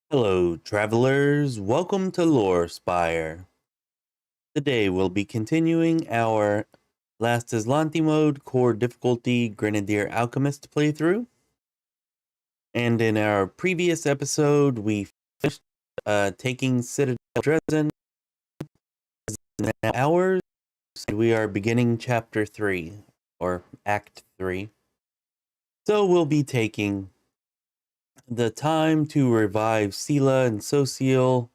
Hello, travelers. Welcome to Lorespire. Today we'll be continuing our Last Azlanit Mode core difficulty Grenadier Alchemist playthrough. And in our previous episode, we finished taking Citadel Drezen in hours. We are beginning Chapter 3, or Act 3. So we'll be taking the time to revive Sela and Sociel,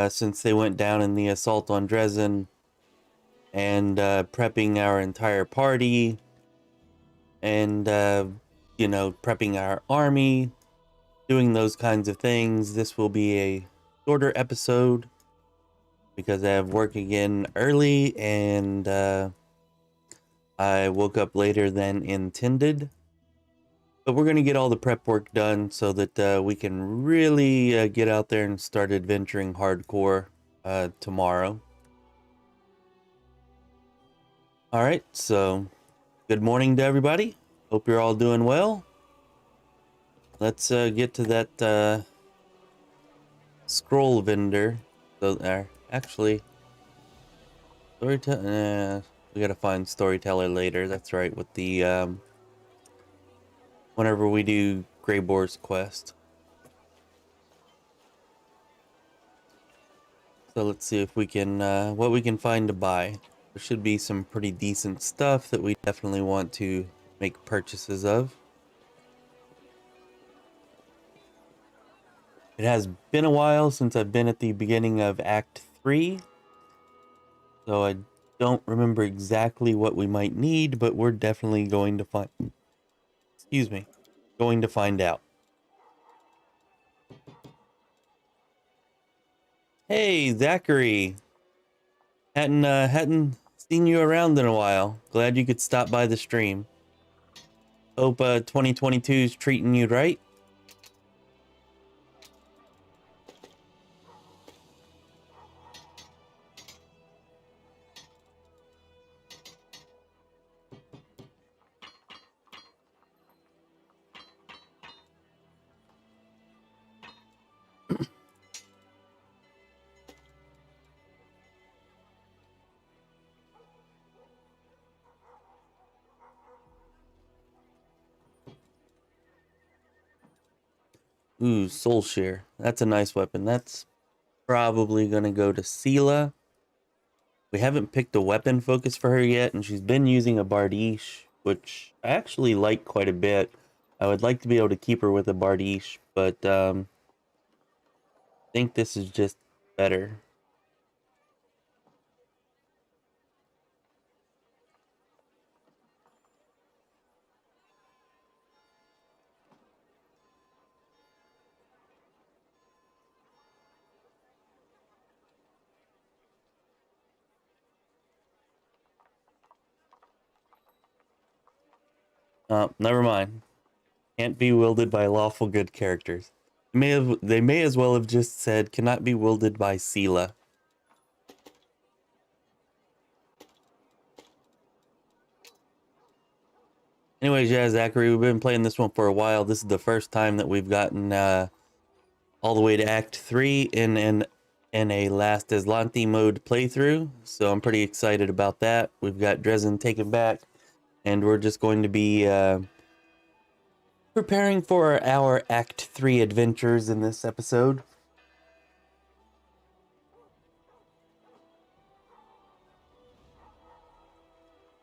since they went down in the assault on Drezen, and prepping our entire party, and prepping our army, doing those kinds of things. This will be a shorter episode because I have work again early, and I woke up later than intended. But we're going to get all the prep work done so that we can really get out there and start adventuring hardcore tomorrow. All right, so good morning to everybody. Hope you're all doing well. Let's get to that scroll vendor. So actually, storyteller. We gotta find storyteller later. That's right, with the whenever we do Greyboar's quest. So let's see if we can what we can find to buy. There should be some pretty decent stuff that we definitely want to make purchases of. It has been a while since I've been at the beginning of Act 3, so I don't remember exactly what we might need, but we're definitely going to find, going to find out. Hey, Zachary. Hadn't seen you around in a while. Glad you could stop by the stream. Hope 2022 is treating you right. Ooh, Soul Share. That's a nice weapon. That's probably gonna go to Sela. We haven't picked a weapon focus for her yet, and she's been using a Bardiche, which I actually like quite a bit. I would like to be able to keep her with a Bardiche, but I think this is just better. Never mind. Can't be wielded by lawful good characters. They may as well have just said cannot be wielded by Sela. Anyways, yeah, Zachary, we've been playing this one for a while. This is the first time that we've gotten all the way to Act 3 in a Last Azlanit Mode playthrough. So I'm pretty excited about that. We've got Drezen taken back, and we're just going to be preparing for our Act 3 adventures in this episode.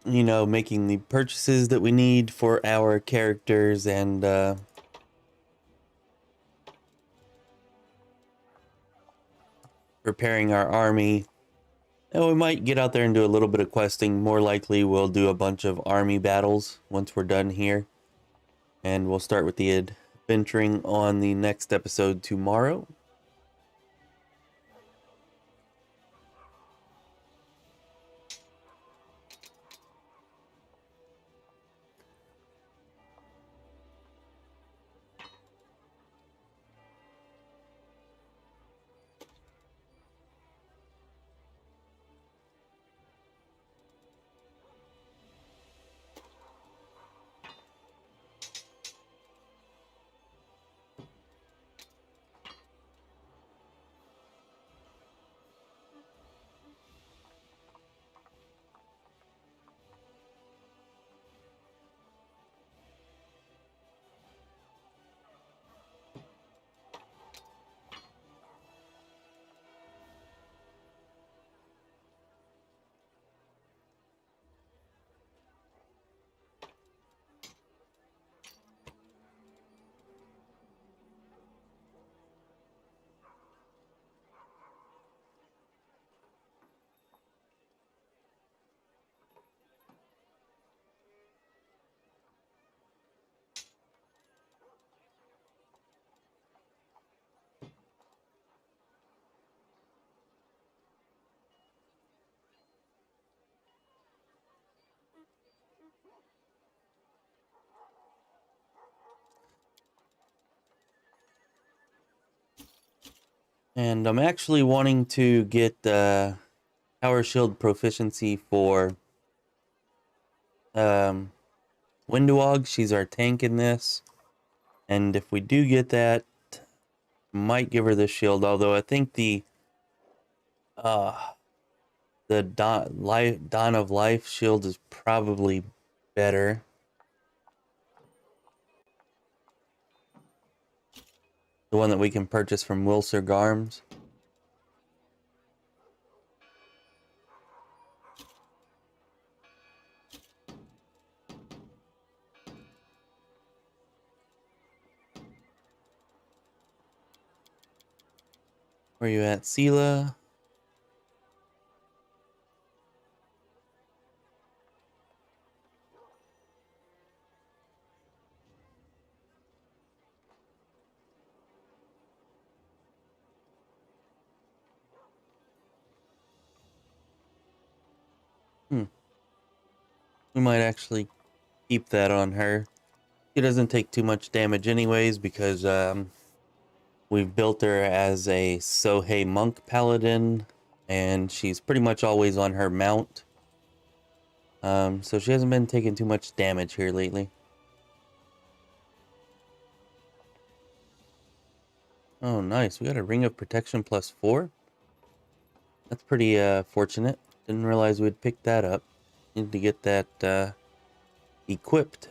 You know, making the purchases that we need for our characters, and preparing our army. And we might get out there and do a little bit of questing. More likely we'll do a bunch of army battles once we're done here. And we'll start with the adventuring on the next episode tomorrow. And I'm actually wanting to get power shield proficiency for Windowog. She's our tank in this. And if we do get that, might give her the shield, although I think uh the Dawn of Life shield is probably better. The one that we can purchase from Wilser Garms. Where you at, Sela? We might actually keep that on her. She doesn't take too much damage anyways because we've built her as a Sohei Monk Paladin, and she's pretty much always on her mount. So she hasn't been taking too much damage here lately. Oh, nice. We got a Ring of Protection +4. That's pretty fortunate. Didn't realize we'd pick that up. Need to get that equipped.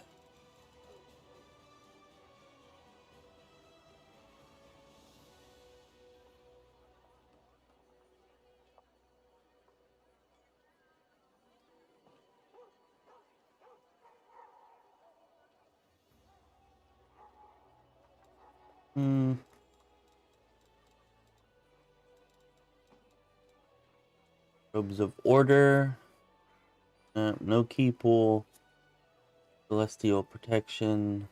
Robes of Order. No key pool. Celestial Protection.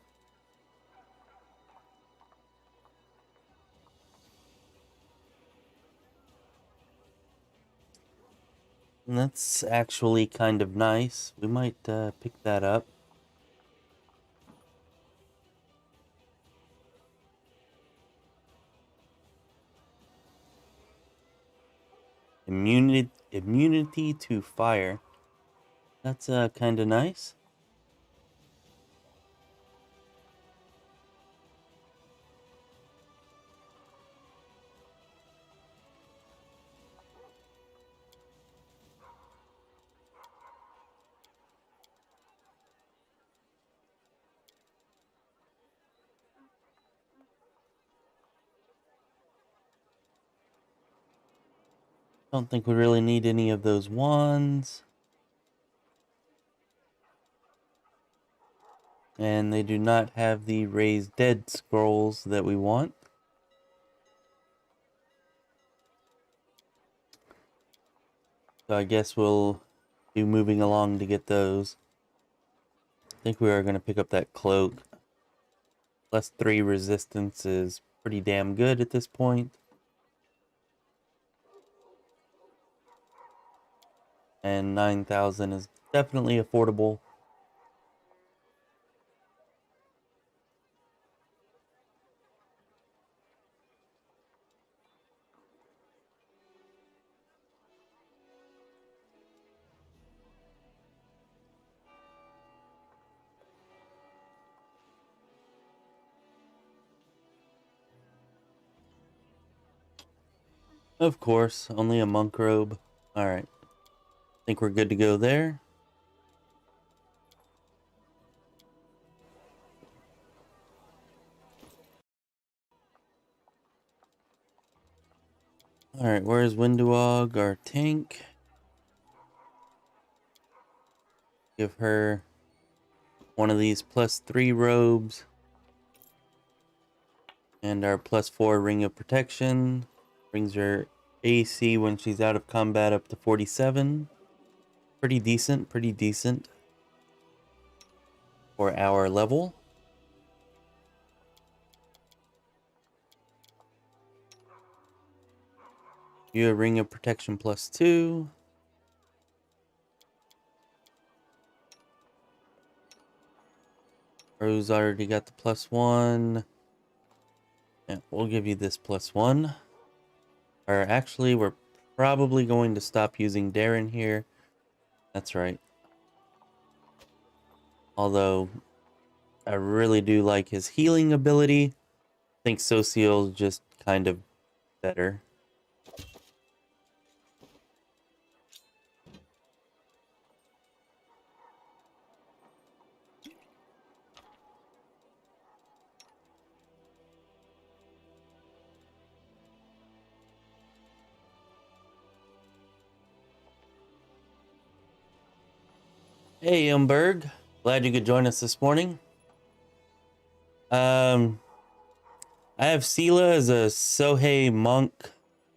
And that's actually kind of nice. We might pick that up. Immunity to fire. That's kind of nice. Don't think we really need any of those wands. And they do not have the raised dead scrolls that we want. So I guess we'll be moving along to get those. I think we are going to pick up that cloak. +3 resistance is pretty damn good at this point. And 9,000 is definitely affordable. Of course, only a monk robe. Alright. Think we're good to go there. Alright, where's Windowog, our tank? Give her one of these +3 robes. And our +4 Ring of Protection. Brings her AC when she's out of combat up to 47. Pretty decent for our level. You a Ring of Protection +2. Rose already got the +1. Yeah, we'll give you this +1. Or actually, we're probably going to stop using Darren here. That's right. Although, I really do like his healing ability. I think Social's just kind of better. Hey, Umberg. Glad you could join us this morning. I have Sela as a Sohei monk,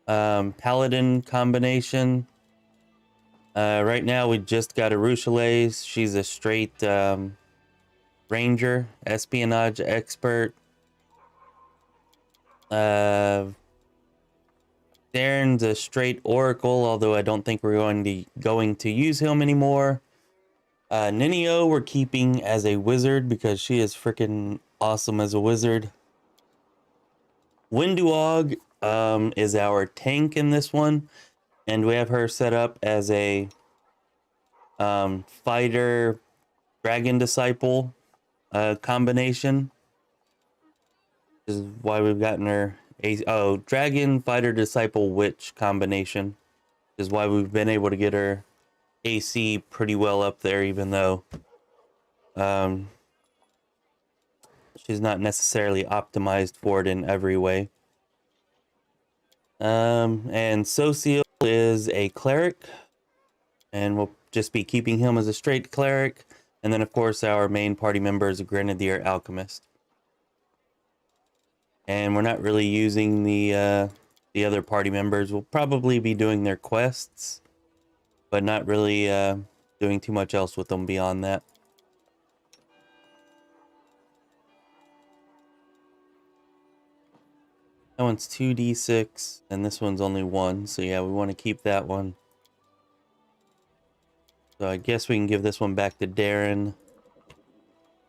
paladin combination. Right now we just got a Ruchelaise. She's a straight ranger, espionage expert. Darren's a straight oracle, although I don't think we're going to use him anymore. Ninio we're keeping as a wizard because she is freaking awesome as a wizard. Winduog is our tank in this one, and we have her set up as a fighter dragon disciple combination. This is why we've gotten her dragon fighter disciple witch combination. Is why we've been able to get her AC pretty well up there, even though she's not necessarily optimized for it in every way. And Social is a cleric, and we'll just be keeping him as a straight cleric. And then, of course, our main party member is a Grenadier Alchemist. And we're not really using the other party members. We'll probably be doing their quests, but not really doing too much else with them beyond that. That one's 2d6, and this one's only 1. So yeah, we want to keep that one. So I guess we can give this one back to Darren,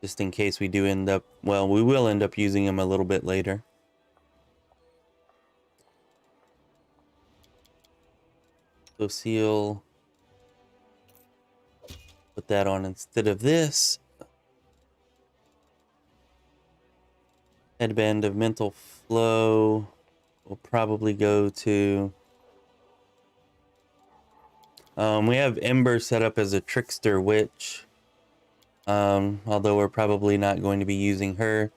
just in case we do end up... Well, we will end up using him a little bit later. So seal... Put that on instead of this. Headband of Mental Flow will probably go to... we have Ember set up as a Trickster Witch. Although we're probably not going to be using her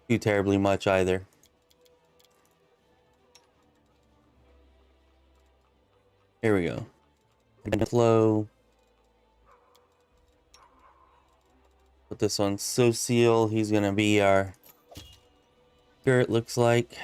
too terribly much either. Here we go. Headband Flow. Put this on Social. He's going to be our... Spirit looks like.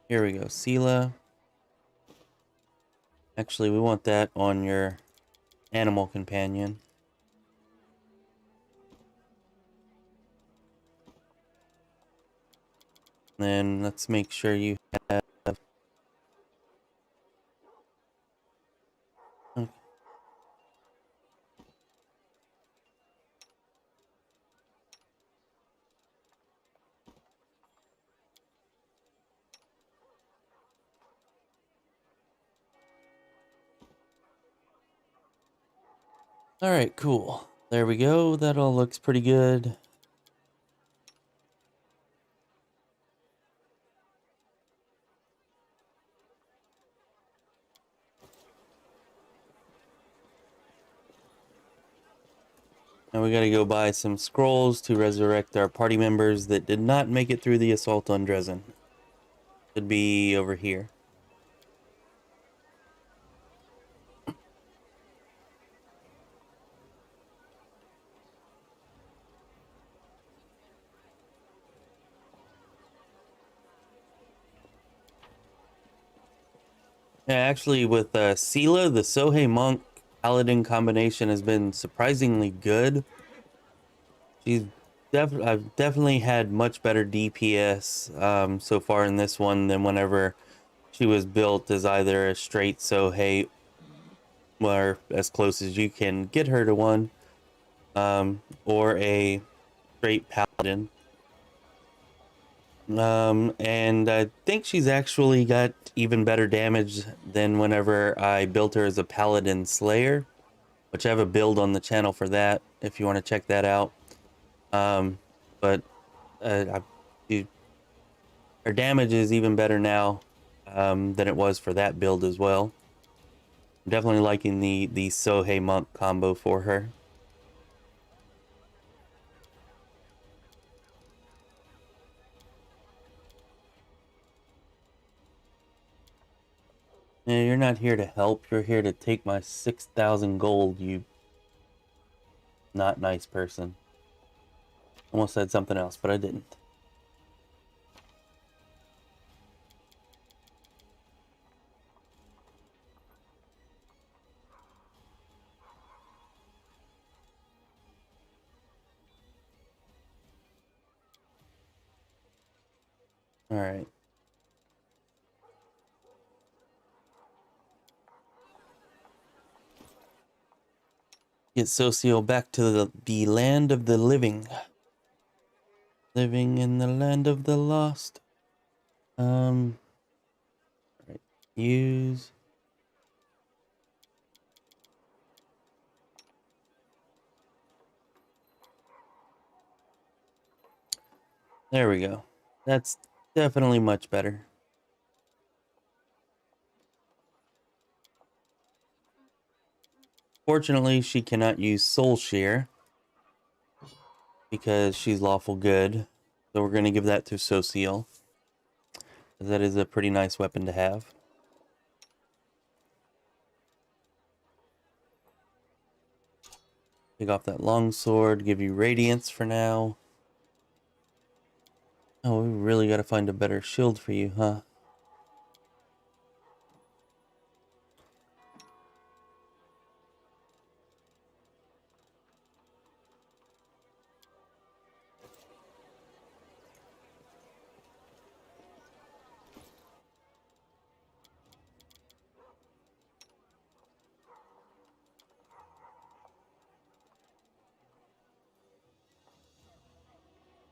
Here we go, Sela. Actually, we want that on your animal companion. Then let's make sure you have... Okay. All right, cool. There we go. That all looks pretty good. Now we gotta go buy some scrolls to resurrect our party members that did not make it through the assault on Drezen. Should be over here. Yeah, actually with Sela, the Sohei monk paladin combination has been surprisingly good. She's I've definitely had much better DPS so far in this one than whenever she was built as either a straight Sohei or as close as you can get her to one, or a straight paladin. And I think she's actually got even better damage than whenever I built her as a paladin slayer, which I have a build on the channel for that if you want to check that out. But her damage is even better now than it was for that build as well. I'm definitely liking the Sohei monk combo for her. Yeah, you're not here to help. You're here to take my 6,000 gold, you not nice person. Almost said something else, but I didn't. All right. Get Socio back to the land of the living. Living in the land of the lost. Right. Use. There we go. That's definitely much better. Fortunately, she cannot use Soul Share because she's lawful good. So we're going to give that to Sociel. That is a pretty nice weapon to have. Take off that longsword, give you radiance for now. Oh, we really got to find a better shield for you, huh?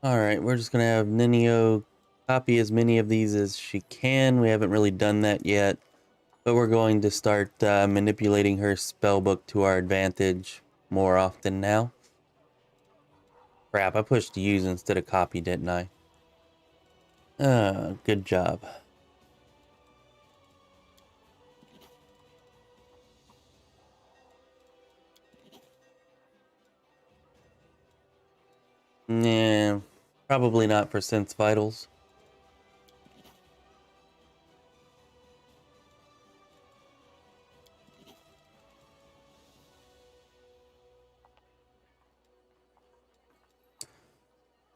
Alright, we're just going to have Ninio copy as many of these as she can. We haven't really done that yet, but we're going to start manipulating her spellbook to our advantage more often now. Crap, I pushed use instead of copy, didn't I? Good job. Nah, probably not for Sense Vitals.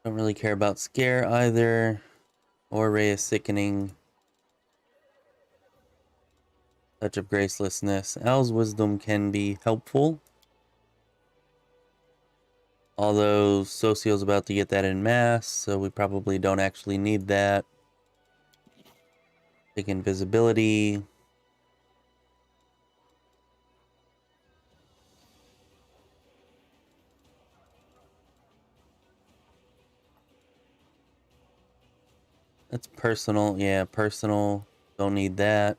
Don't really care about Scare either, or Ray of Sickening. Touch of Gracelessness. Owl's Wisdom can be helpful. Although Socio's about to get that in mass, so we probably don't actually need that. Take invisibility. That's personal. Yeah, personal. Don't need that.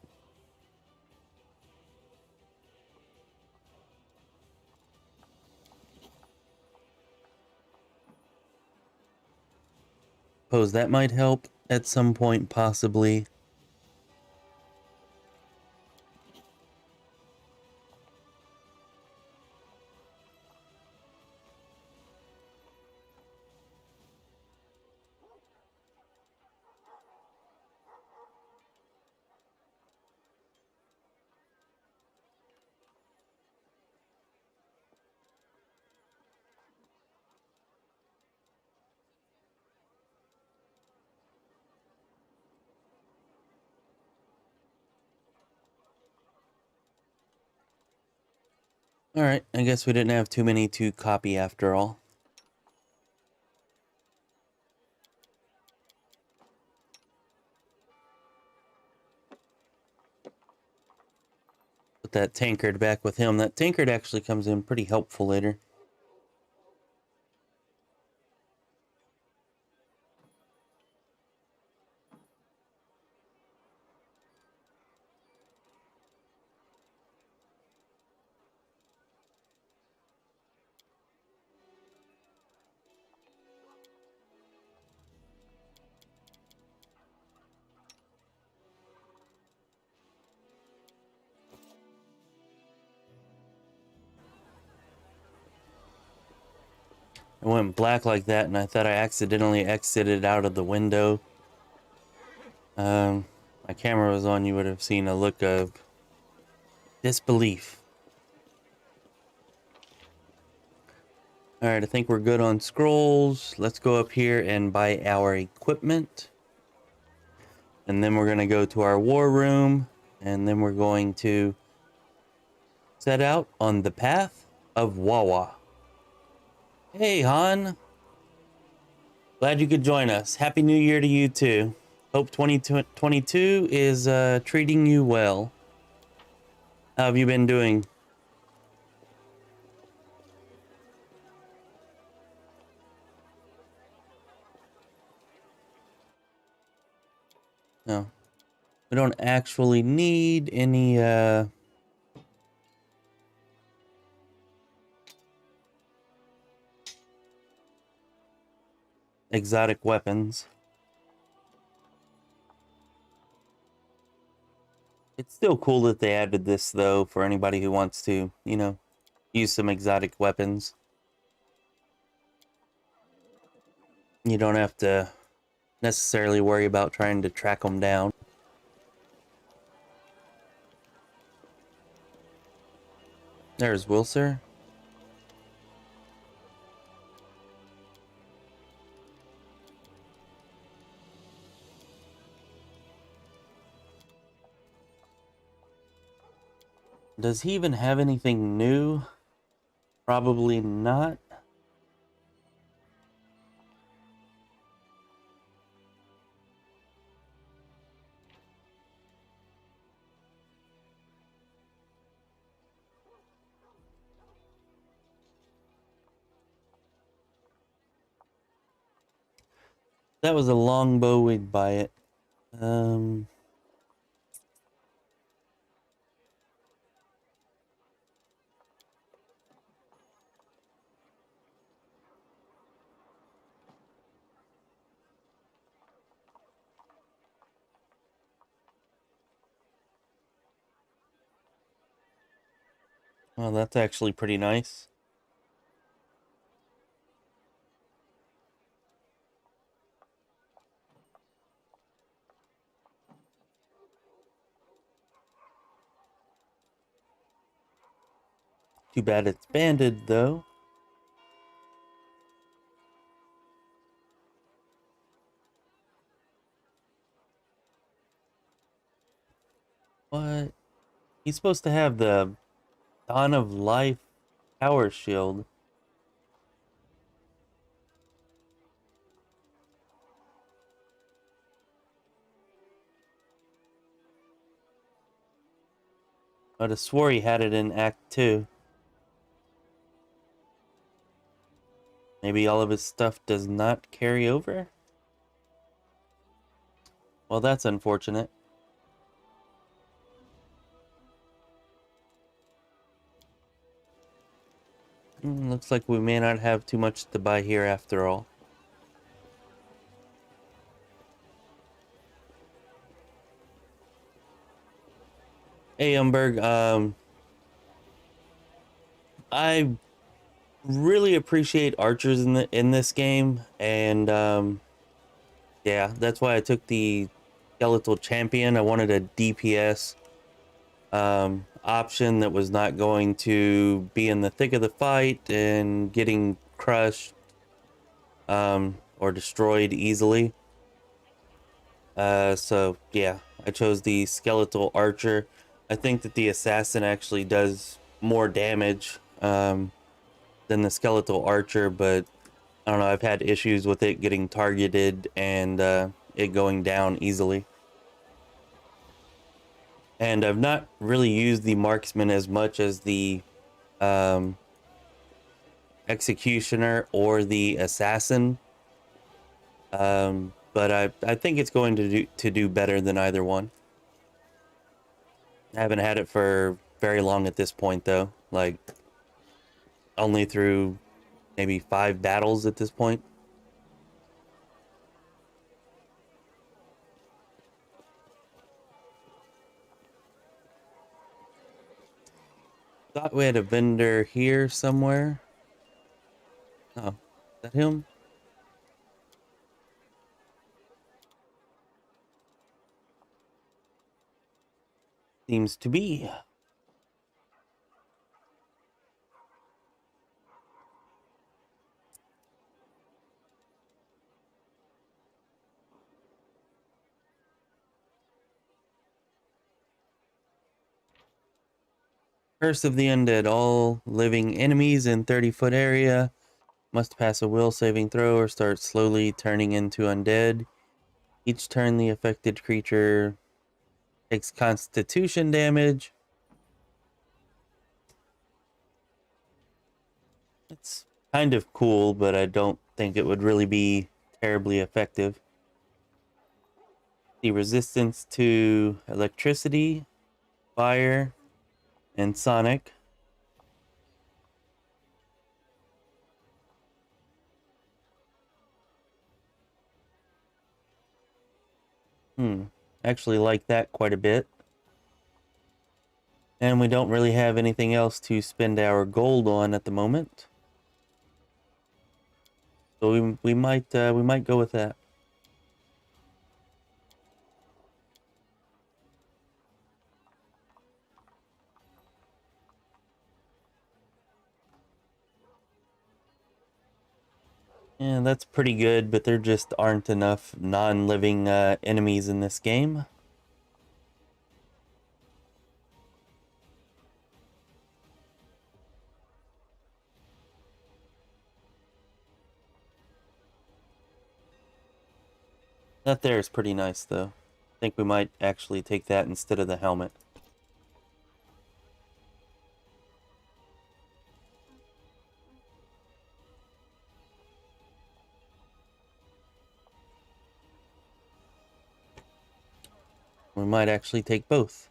Suppose that might help at some point, possibly. Alright, I guess we didn't have too many to copy after all. Put that tankard back with him. That tankard actually comes in pretty helpful later. I went black like that and I thought I accidentally exited out of the window. My camera was on, you would have seen a look of disbelief. Alright, I think we're good on scrolls. Let's go up here and buy our equipment. And then we're going to go to our war room. And then we're going to set out on the path of Wawa. Hey, Han. Glad you could join us. Happy New Year to you too. Hope 2022 is treating you well. How have you been doing? No. We don't actually need any exotic weapons. It's still cool that they added this, though, for anybody who wants to, you know, use some exotic weapons. You don't have to necessarily worry about trying to track them down. There's Wilser. Does he even have anything new? Probably not. That was a longbow, we'd buy it. Well, that's actually pretty nice. Too bad it's banded, though. What? He's supposed to have the Dawn of Life power shield. I'd have swore he had it in Act 2. Maybe all of his stuff does not carry over? Well, that's unfortunate. Looks like we may not have too much to buy here after all. Hey, Umberg, I really appreciate archers in this game, and yeah, that's why I took the skeletal champion. I wanted a DPS option that was not going to be in the thick of the fight and getting crushed or destroyed easily. So yeah, I chose the skeletal archer. I think that the assassin actually does more damage than the skeletal archer, but I don't know, I've had issues with it getting targeted and it going down easily. And I've not really used the marksman as much as the um, executioner or the assassin. But I think it's going to do better than either one. I haven't had it for very long at this point though, like only through maybe 5 battles at this point. Thought we had a vendor here somewhere. Oh, is that him? Seems to be. Curse of the Undead. All living enemies in 30-foot area must pass a will saving throw or start slowly turning into undead. Each turn the affected creature takes constitution damage. It's kind of cool, but I don't think it would really be terribly effective. The resistance to electricity, fire, and sonic. Actually like that quite a bit. And we don't really have anything else to spend our gold on at the moment. So we might go with that. Yeah, that's pretty good, but there just aren't enough non-living enemies in this game. That there is pretty nice, though. I think we might actually take that instead of the helmet. We might actually take both.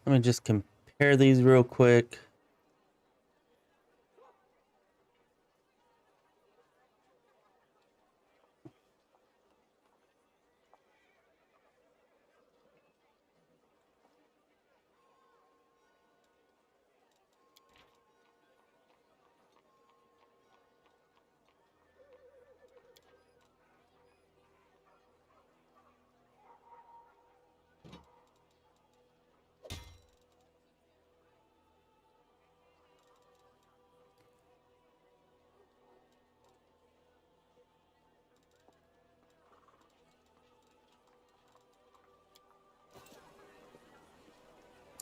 Let me just compare these real quick.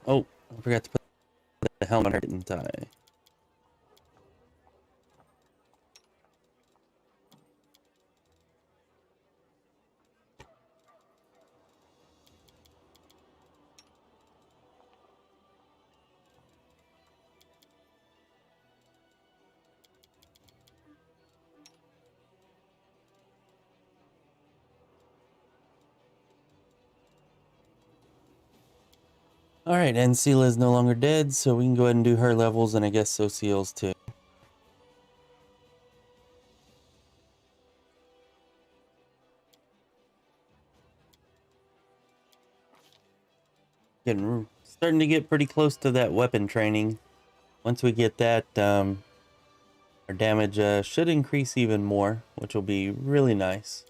Oh, I forgot to put the helmet on her, didn't I? Alright, and Sela is no longer dead, so we can go ahead and do her levels, and I guess so Seal's too. Starting to get pretty close to that weapon training. Once we get that, our damage should increase even more, which will be really nice.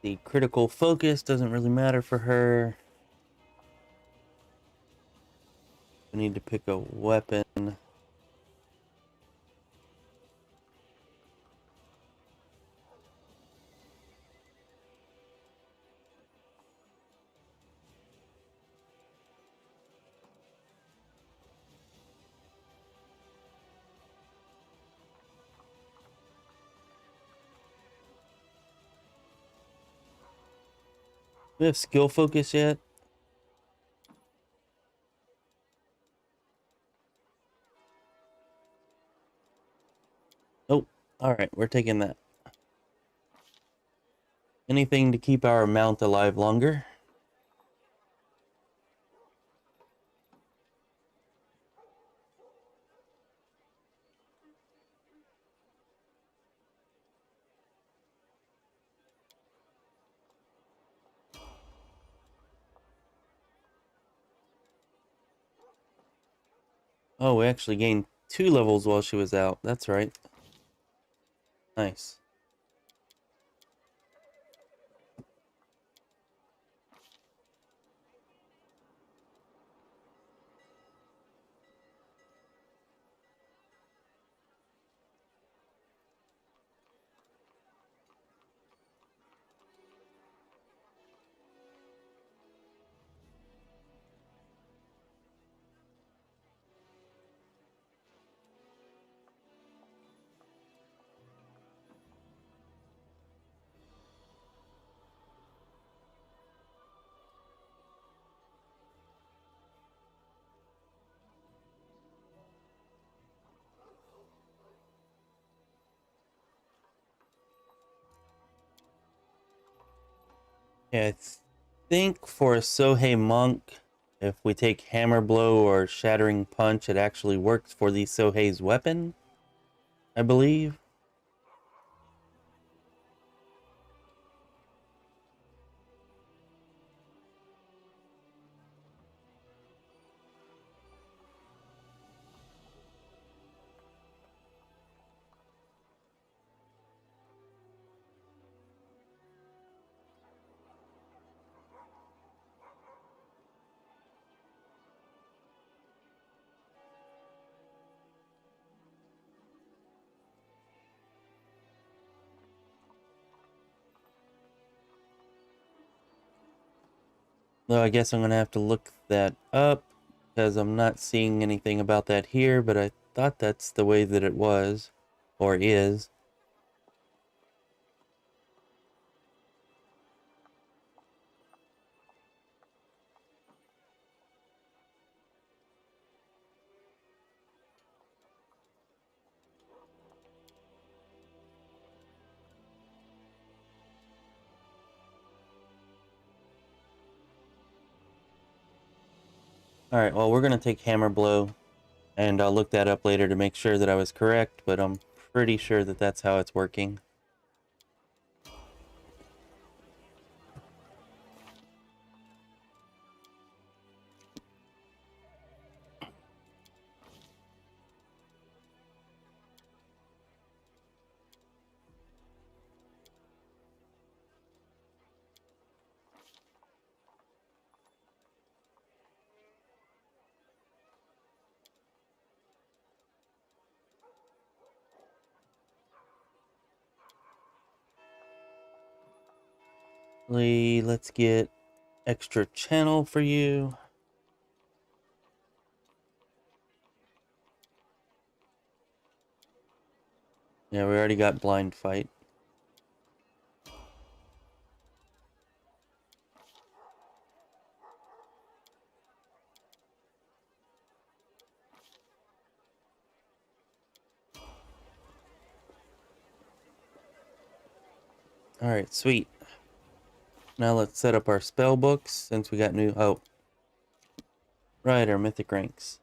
The critical focus doesn't really matter for her. We need to pick a weapon. Do we have skill focus yet? Nope. Alright, we're taking that. Anything to keep our mount alive longer. Oh, we actually gained 2 levels while she was out. That's right. Nice. Yeah, I think for a Sohei monk, if we take hammer blow or shattering punch, it actually works for the Sohei's weapon, I believe. Though I guess I'm gonna have to look that up because I'm not seeing anything about that here, but I thought that's the way that it was or is. Alright, well, we're gonna take hammer blow, and I'll look that up later to make sure that I was correct, but I'm pretty sure that that's how it's working. Let's get extra channel for you. Yeah, we already got blind fight. Alright, sweet. Now let's set up our spell books since we got new... Oh. Right, our mythic ranks.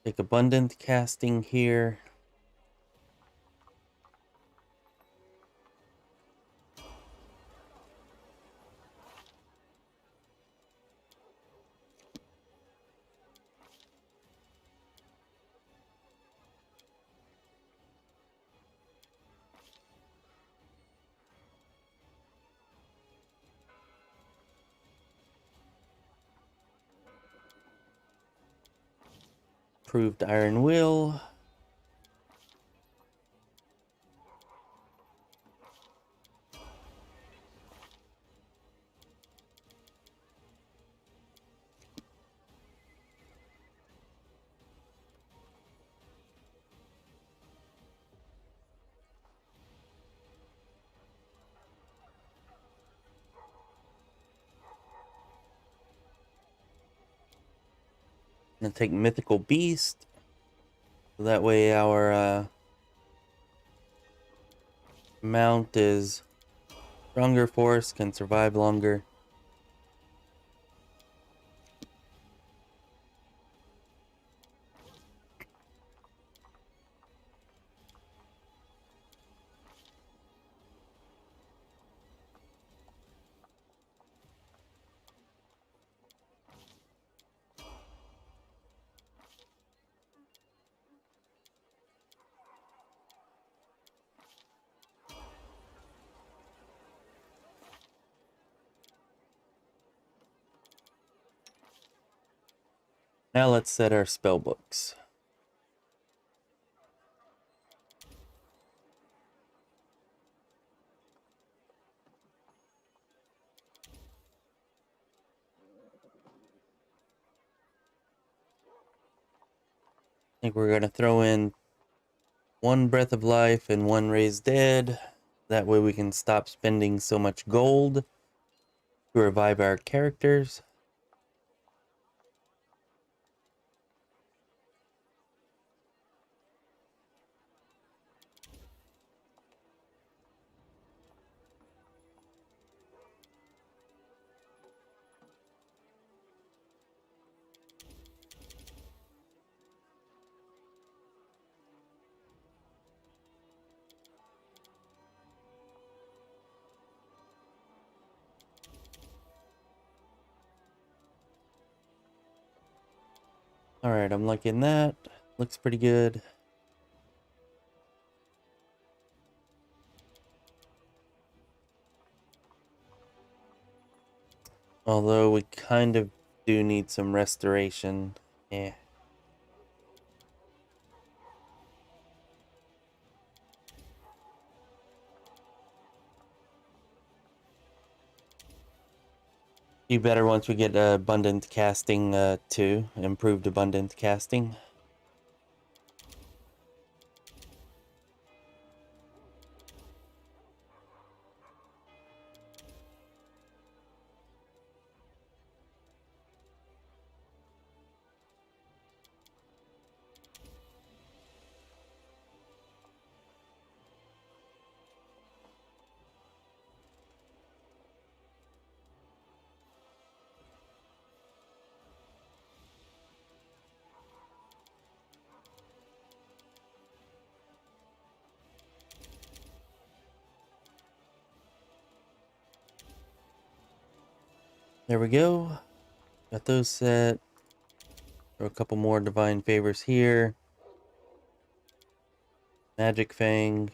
Take abundant casting here. Proved Iron Will. And take Mythical Beast. So that way our mount is stronger for us, can survive longer. Now let's set our spell books. I think we're gonna throw in one Breath of Life and one Raise Dead. That way we can stop spending so much gold to revive our characters. Alright, I'm liking that. Looks pretty good. Although we kind of do need some restoration. Yeah. Be better once we get abundant casting too. Improved abundant casting. There we go. Got those set. Throw a couple more divine favors here. Magic Fang.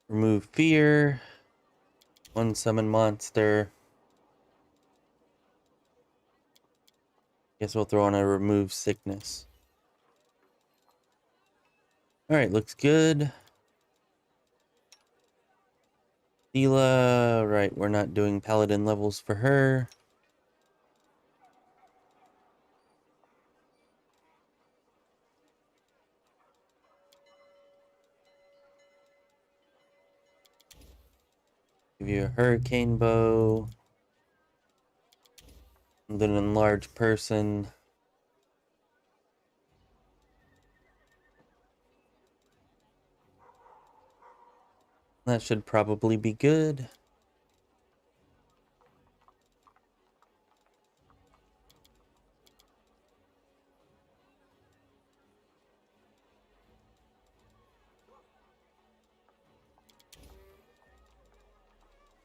Remove fear. One summon monster. Guess we'll throw on a remove sickness. Alright, looks good. Thela, right, we're not doing paladin levels for her. Give you a hurricane bow. And then an enlarged person. That should probably be good.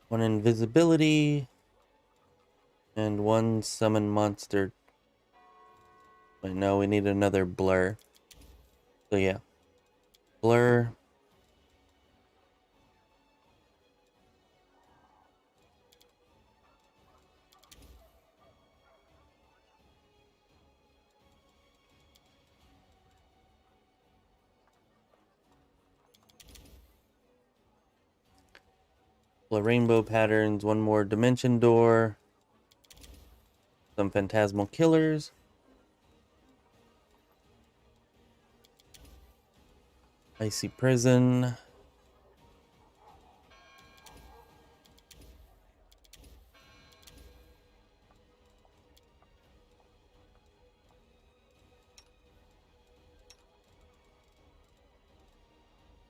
One invisibility. And one summon monster. Wait, no, we need another blur. So yeah. Blur. Rainbow patterns, one more dimension door, some phantasmal killers, icy prison,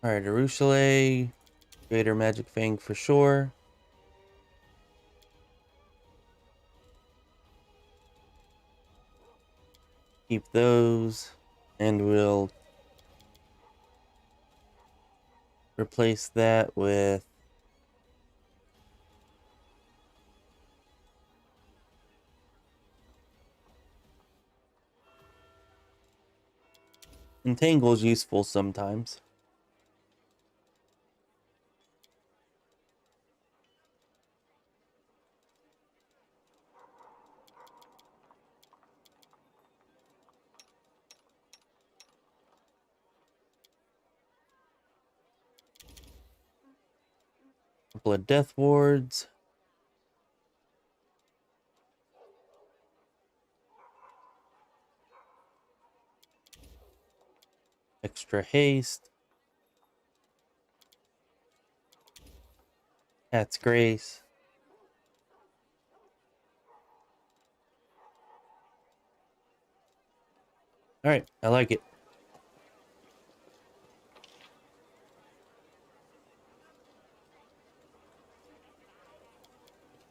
alright, Arushale, Greater Magic Fang for sure. Keep those, and we'll replace that with Entangle's useful sometimes. Couple of death wards. Extra haste. Cat's Grace. Alright, I like it.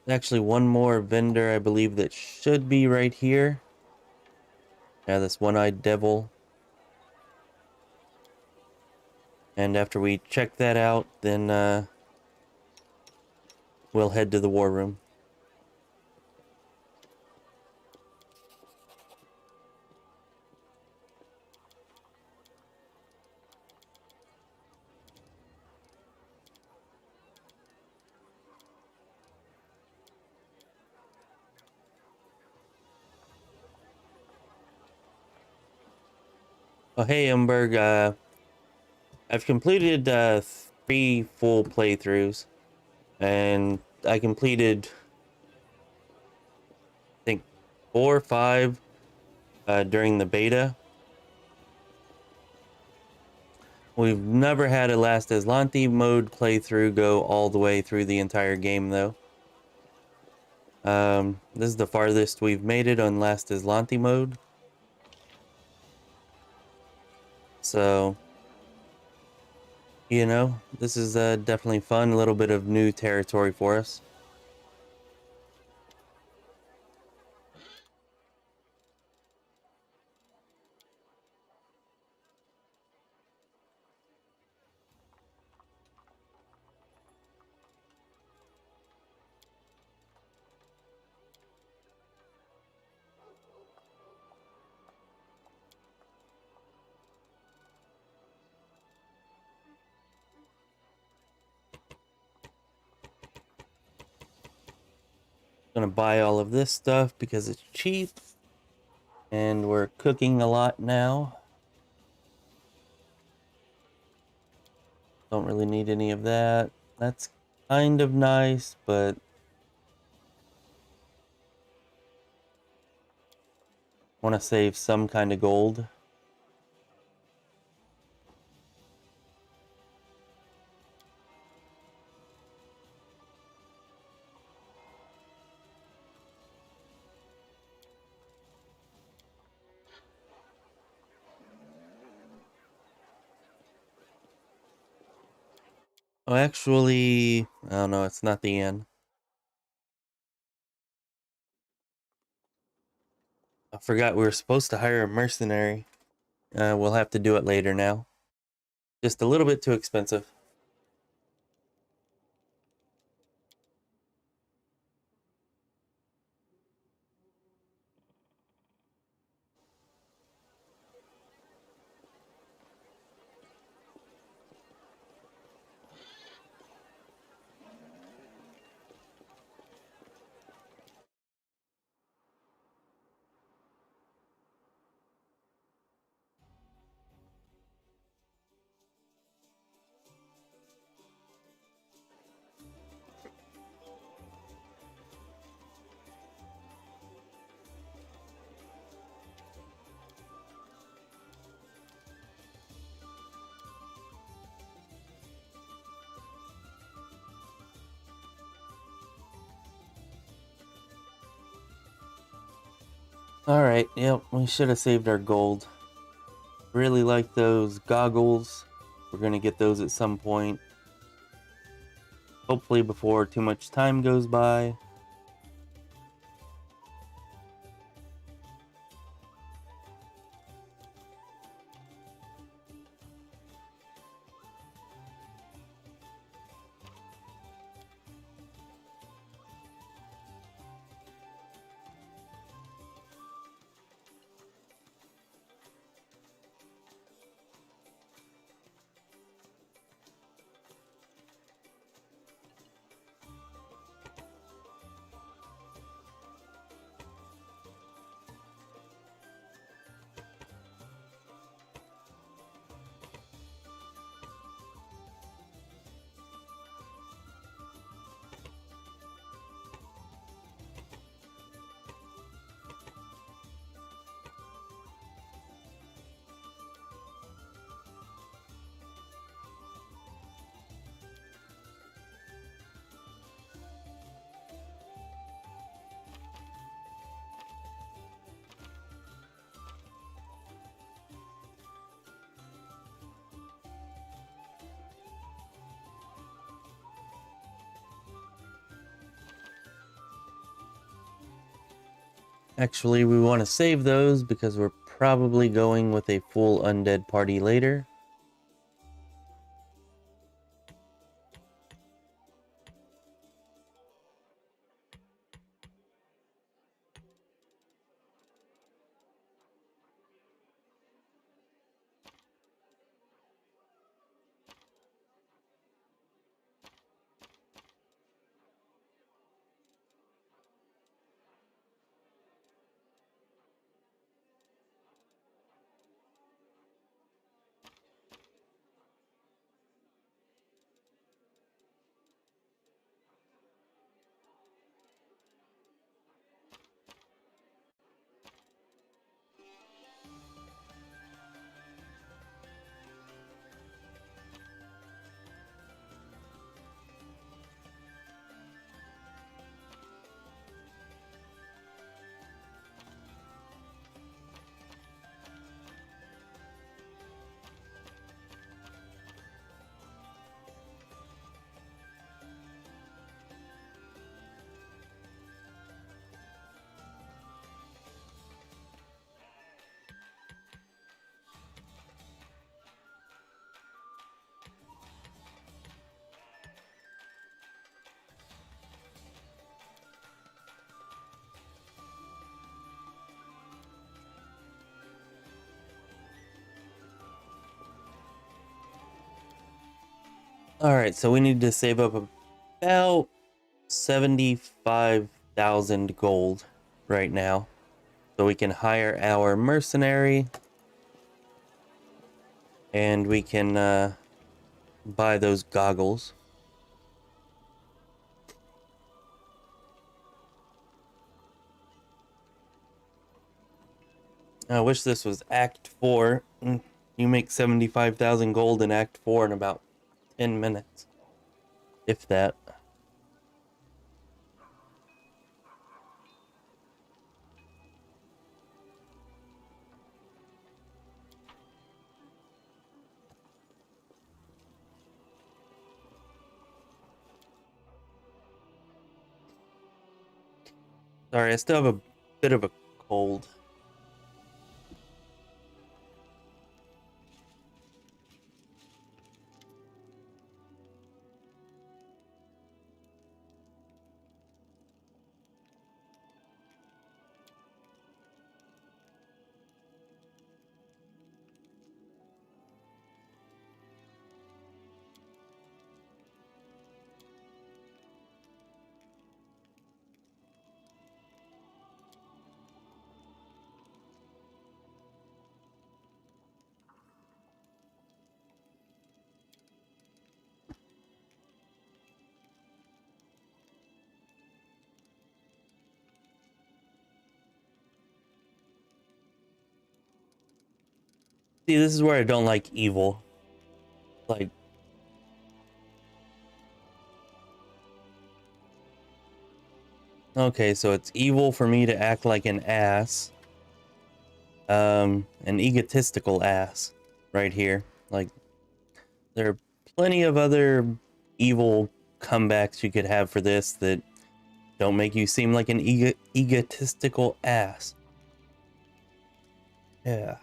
Actually, one more vendor, I believe, that should be right here. Yeah, this one-eyed devil. And after we check that out, then we'll head to the war room. Oh, hey, Umberg. I've completed 3 full playthroughs, and I completed, I think, 4 or 5 during the beta. We've never had a Last Azlanit Mode playthrough go all the way through the entire game, though. This is the farthest we've made it on Last Azlanit Mode. So, you know, this is definitely fun, a little bit of new territory for us. Gonna buy all of this stuff because it's cheap, and we're cooking a lot now. Don't really need any of that. That's kind of nice, but want to save some kind of gold. Oh, actually, oh no, it's not the inn. I forgot we were supposed to hire a mercenary. We'll have to do it later now. Just a little bit too expensive. Alright, yep, we should have saved our gold. Really like those goggles. We're gonna get those at some point. Hopefully before too much time goes by. Actually, we want to save those because we're probably going with a full undead party later. Alright, so we need to save up about 75,000 gold right now. So we can hire our mercenary. And we can buy those goggles. I wish this was Act 4. You make 75,000 gold in Act 4 in about 10 minutes. If that. Sorry, I still have a bit of a cold. See, this is where I don't like evil. Like, okay, so it's evil for me to act like an ass. An egotistical ass right here. Like, there are plenty of other evil comebacks you could have for this that don't make you seem like an egotistical ass. Yeah.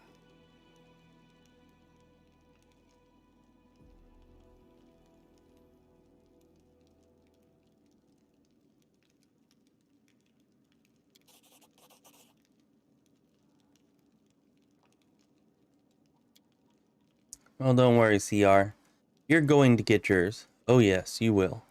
Well, don't worry, CR. You're going to get yours. Oh yes, you will.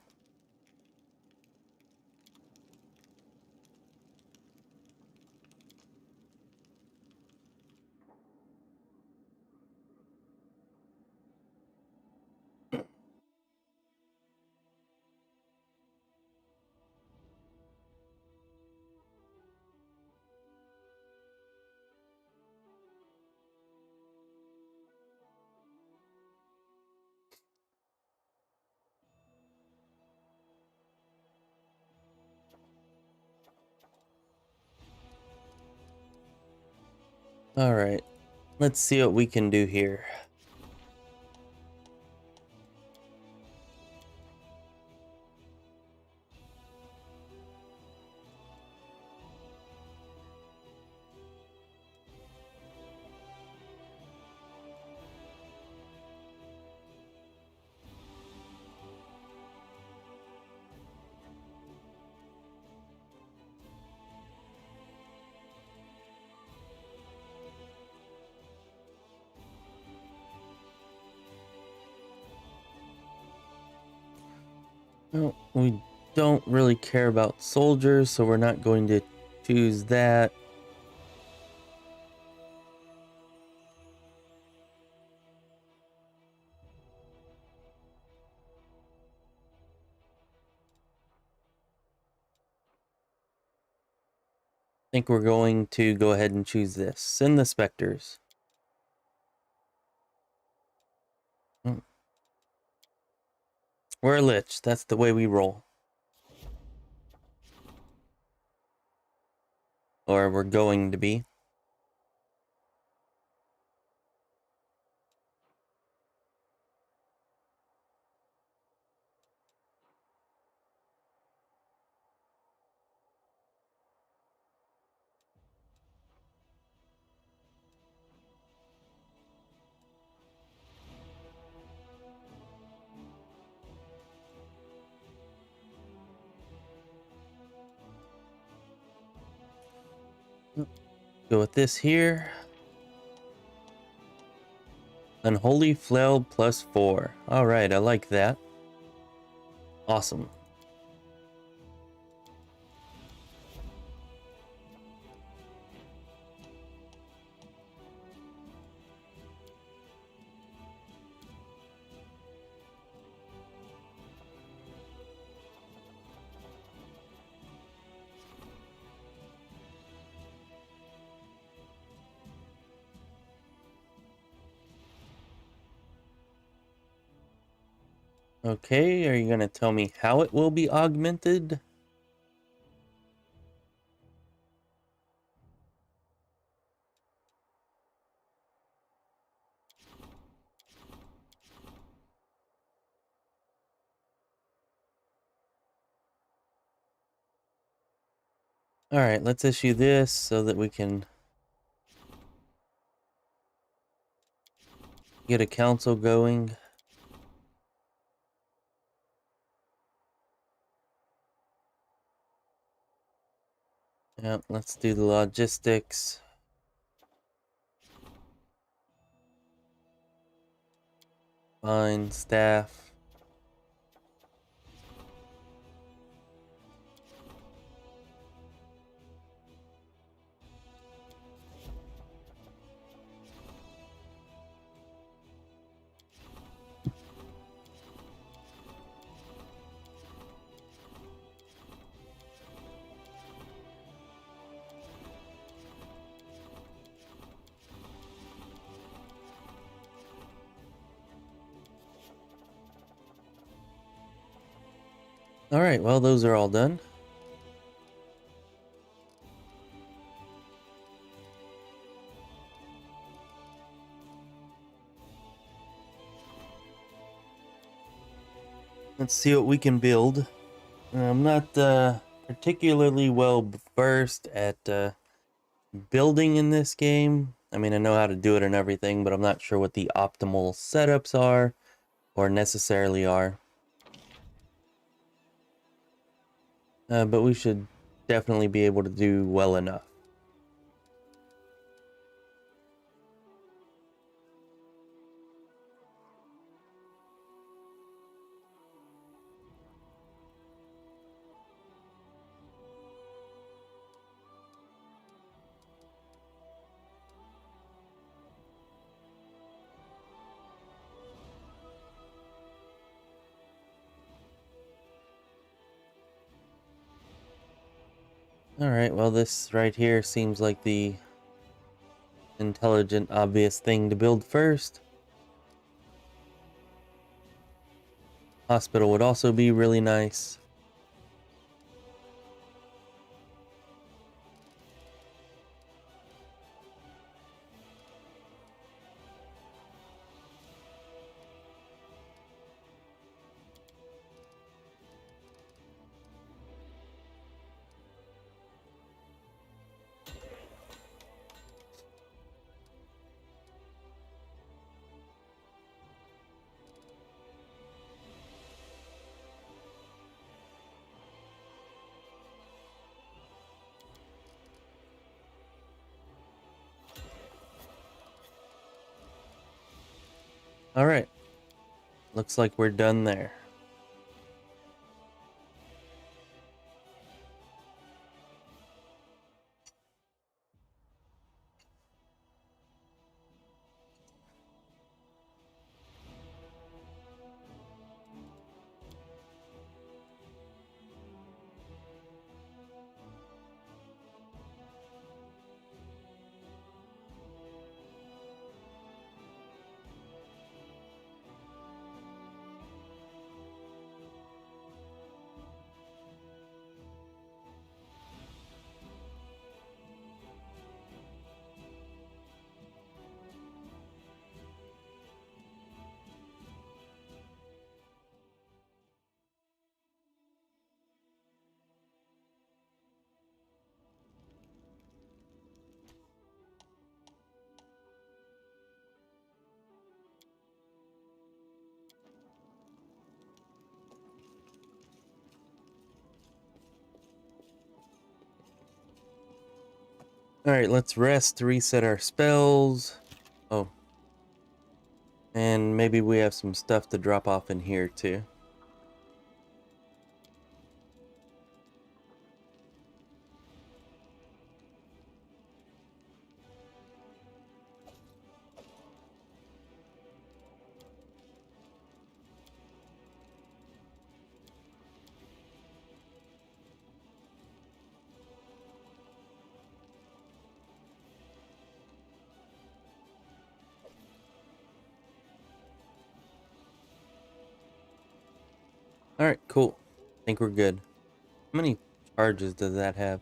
Alright, let's see what we can do here. Well, we don't really care about soldiers, so we're not going to choose that. I think we're going to go ahead and choose this. Send the specters. We're a lich. That's the way we roll. Or we're going to be. Go with this here. Unholy Flail +4. Alright, I like that. Awesome. Okay, are you going to tell me how it will be augmented? Alright, let's issue this so that we can get a council going. Yep, let's do the logistics. Fine, staff. Alright, well, those are all done. Let's see what we can build. I'm not particularly well versed at building in this game. I mean, I know how to do it and everything, but I'm not sure what the optimal setups are or necessarily are. But we should definitely be able to do well enough. Alright, well, this right here seems like the intelligent, obvious thing to build first. Hospital would also be really nice. Alright, looks like we're done there. Alright, let's rest to reset our spells. Oh. And maybe we have some stuff to drop off in here too. Alright, cool. I think we're good. How many charges does that have?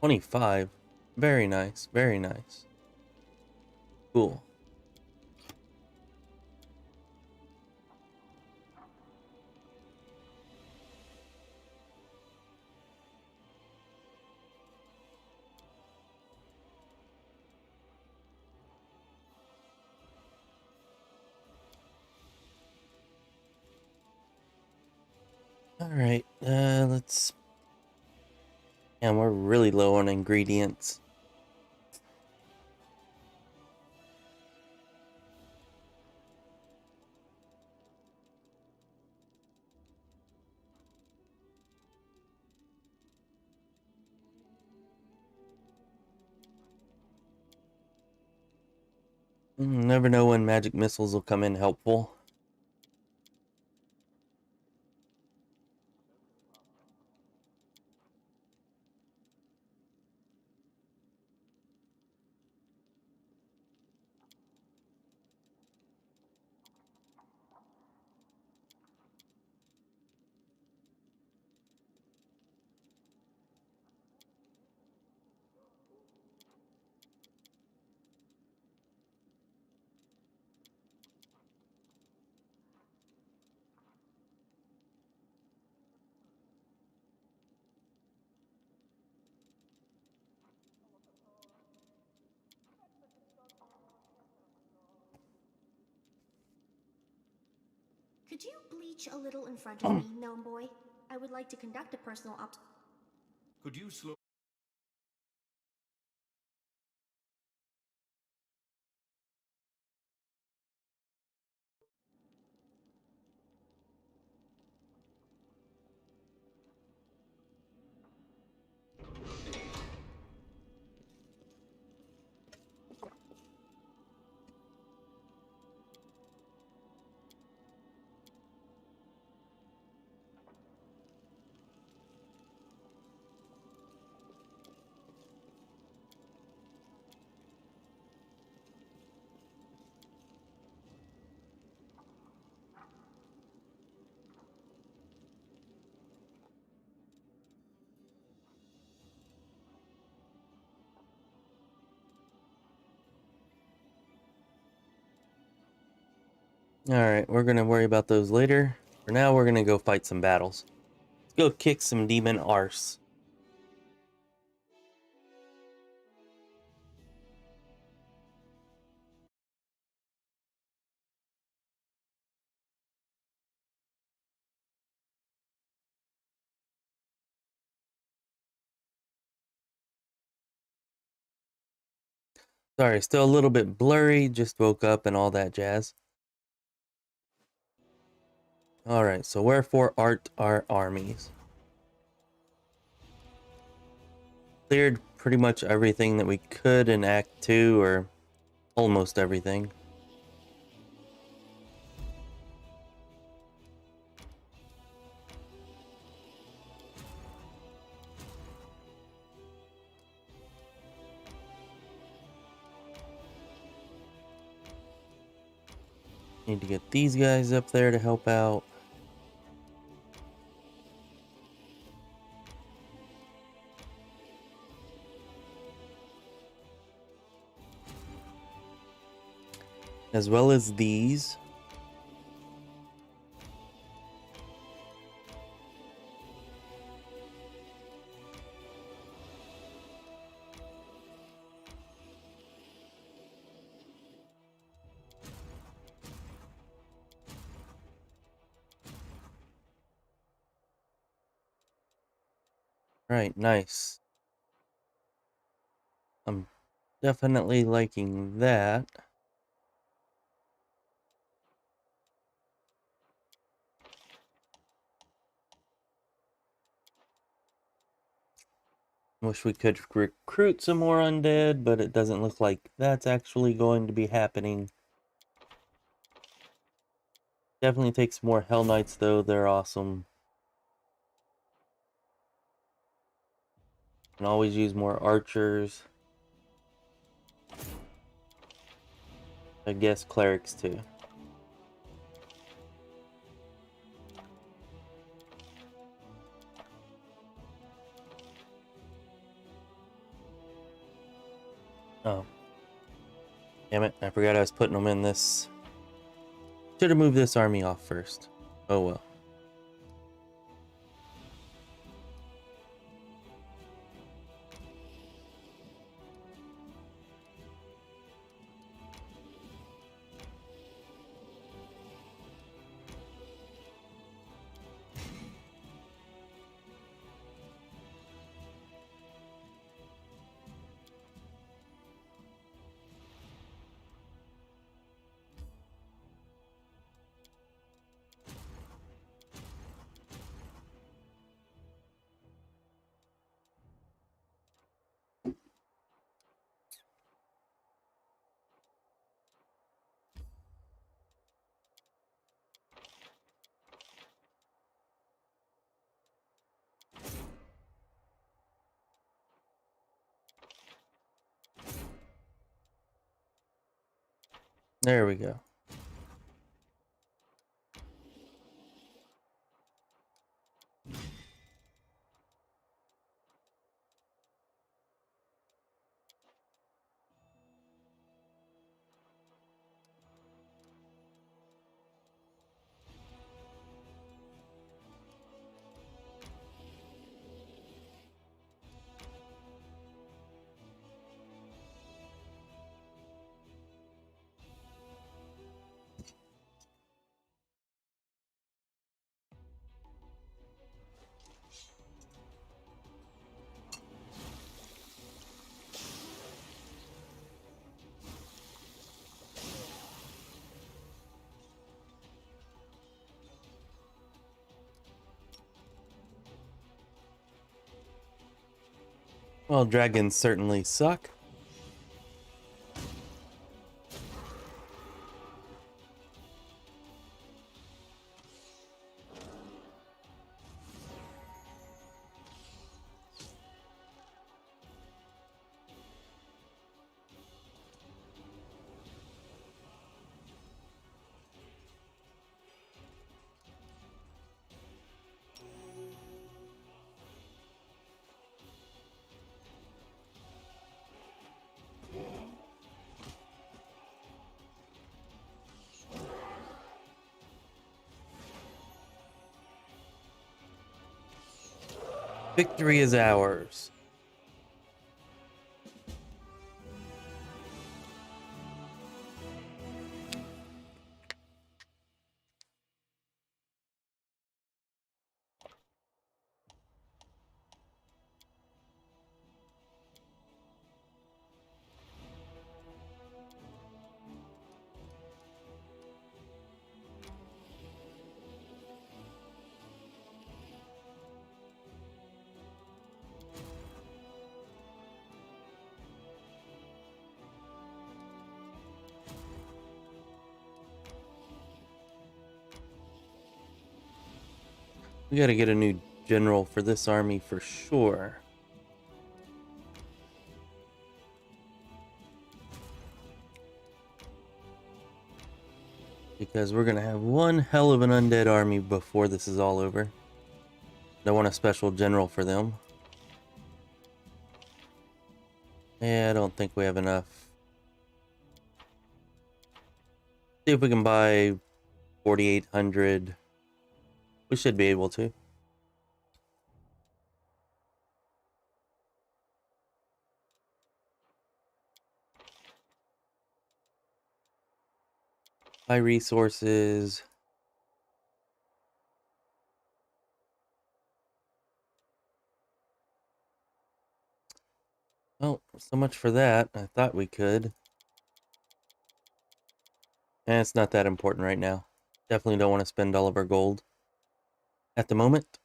25. Very nice, very nice. Cool. Alright, let's... And we're really low on ingredients. Never know when magic missiles will come in helpful. Could you bleach a little in front of me, gnome boy? I would like to conduct a personal Could you slow? Alright, we're gonna worry about those later. For now, we're gonna go fight some battles. Let's go kick some demon arse. Sorry, still a little bit blurry, just woke up and all that jazz. Alright, so wherefore art our armies? Cleared pretty much everything that we could in Act 2, or almost everything. Need to get these guys up there to help out. As well as these. Right, nice. I'm definitely liking that. Wish we could recruit some more undead, but it doesn't look like that's actually going to be happening. Definitely takes more Hell Knights though, they're awesome. Can always use more archers. I guess clerics too. Oh. Damn it, I forgot I was putting them in this. Should have moved this army off first. Oh well. There we go. Well, dragons certainly suck. Victory is ours. We gotta get a new general for this army for sure. Because we're gonna have one hell of an undead army before this is all over. I want a special general for them. Yeah, I don't think we have enough. See if we can buy 4,800. We should be able to. Buy resources. Oh, so much for that. I thought we could. And it's not that important right now. Definitely don't want to spend all of our gold at the moment.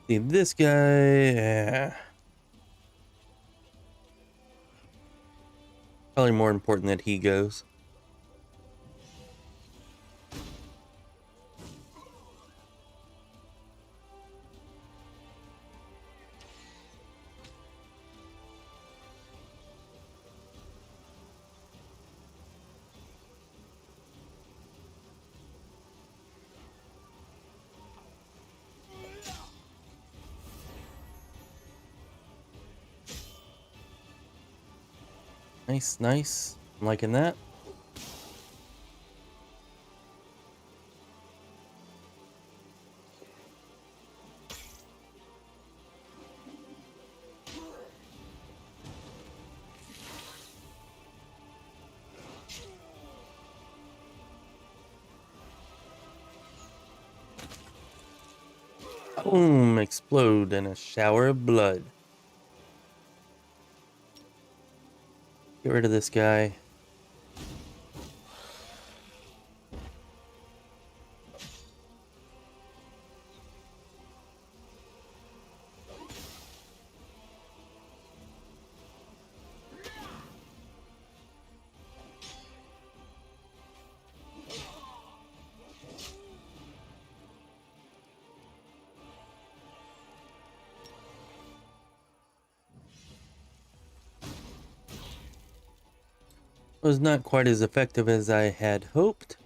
See, this guy, probably more important that he goes. Nice, nice. I'm liking that. Boom! Explode in a shower of blood. Get rid of this guy. Was not quite as effective as I had hoped.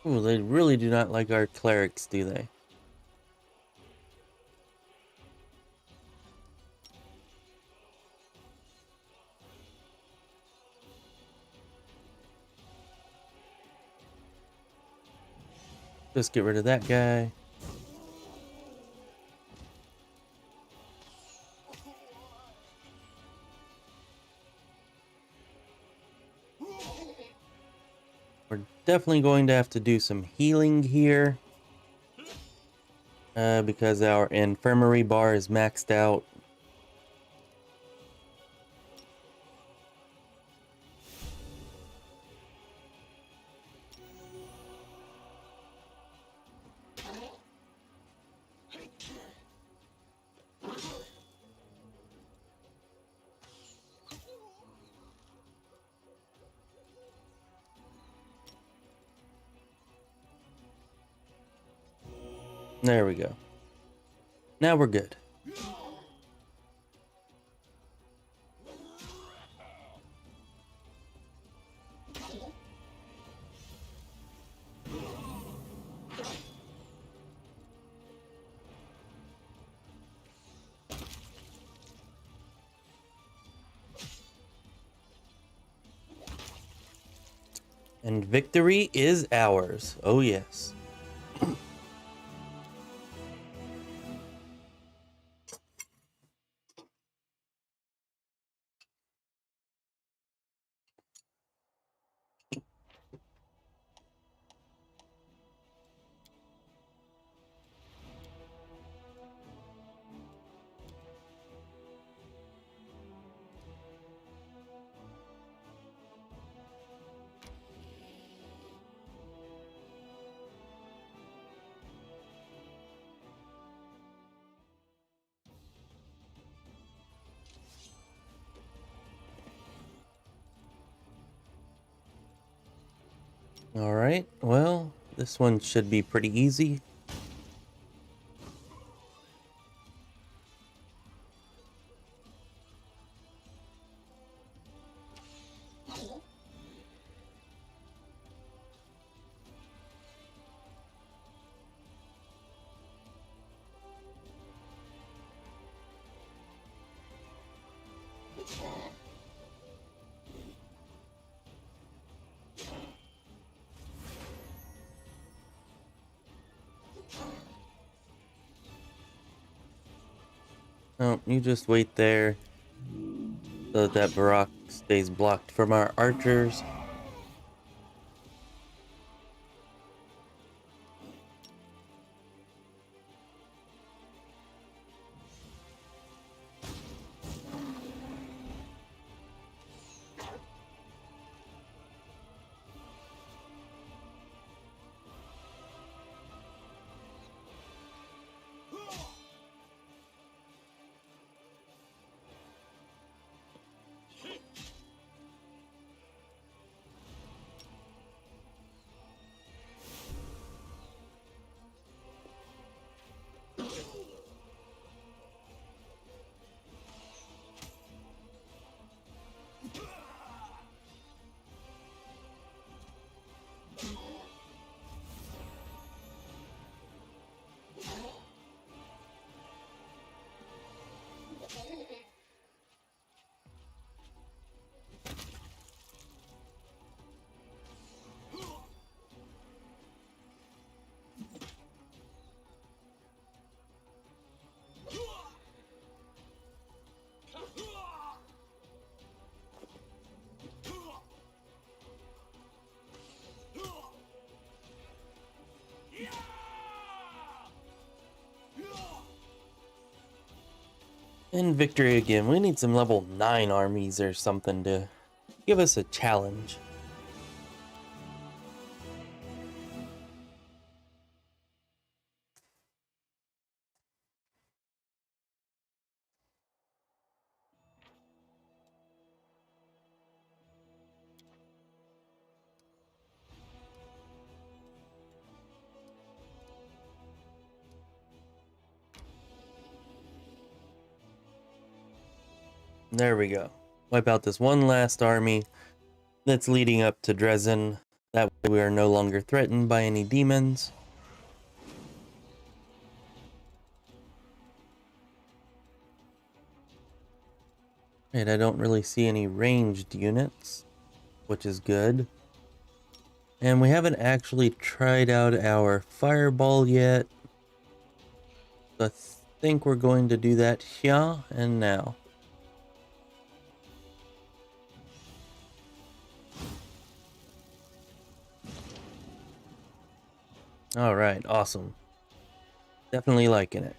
Ooh, they really do not like our clerics, do they? Just get rid of that guy. We're definitely going to have to do some healing here. Because our infirmary bar is maxed out. There we go. Now we're good. And victory is ours. Oh yes. Alright, well, this one should be pretty easy. Oh, you just wait there so that Barak stays blocked from our archers. And victory again. We need some level 9 armies or something to give us a challenge. There we go. Wipe out this one last army that's leading up to Drezen. That way we are no longer threatened by any demons. And I don't really see any ranged units, which is good. And we haven't actually tried out our fireball yet. So I think we're going to do that here and now. Alright, awesome. Definitely liking it.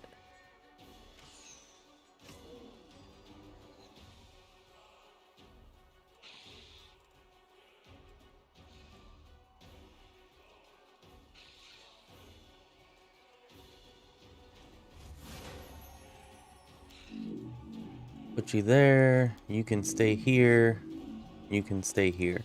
Put you there. You can stay here. You can stay here.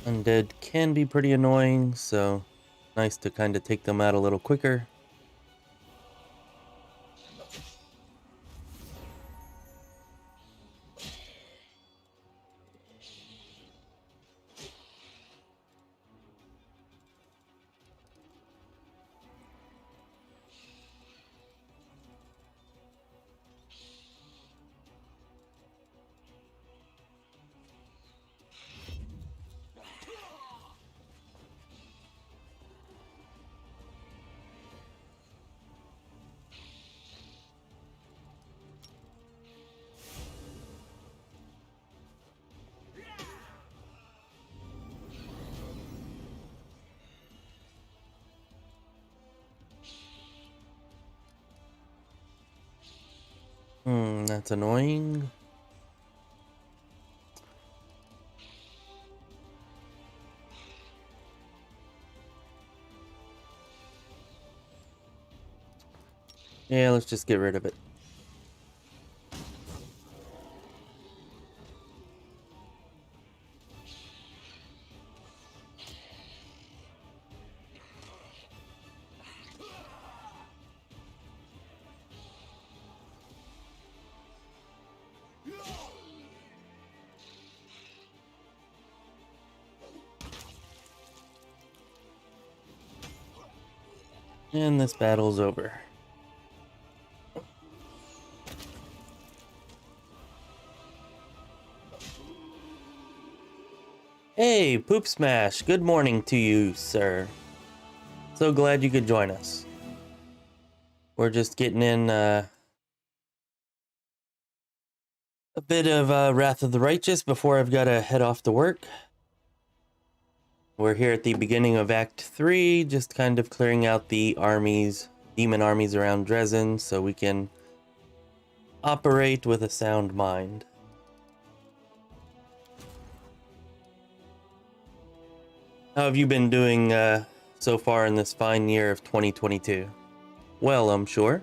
Undead can be pretty annoying, so nice to kind of take them out a little quicker. That's annoying. Yeah, let's just get rid of it. And this battle's over. Hey, Poop Smash, good morning to you, sir. So glad you could join us. We're just getting in a bit of Wrath of the Righteous before I've got to head off to work. We're here at the beginning of Act 3, just kind of clearing out the armies, demon armies around Drezen, so we can operate with a sound mind. How have you been doing so far in this fine year of 2022? Well, I'm sure.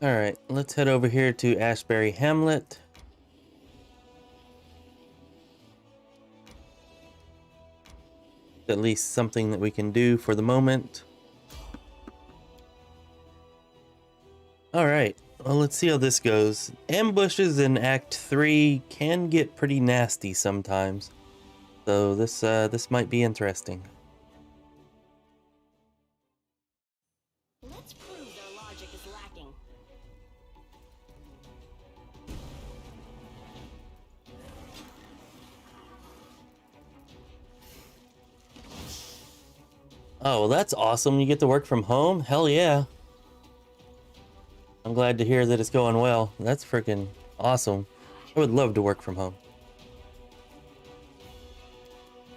Alright, let's head over here to Ashbury Hamlet. At least something that we can do for the moment. Alright, well, let's see how this goes. Ambushes in Act 3 can get pretty nasty sometimes. So this might be interesting. Let's prove their logic is lacking. Oh, well, that's awesome. You get to work from home? Hell yeah. I'm glad to hear that it's going well. That's freaking awesome. I would love to work from home.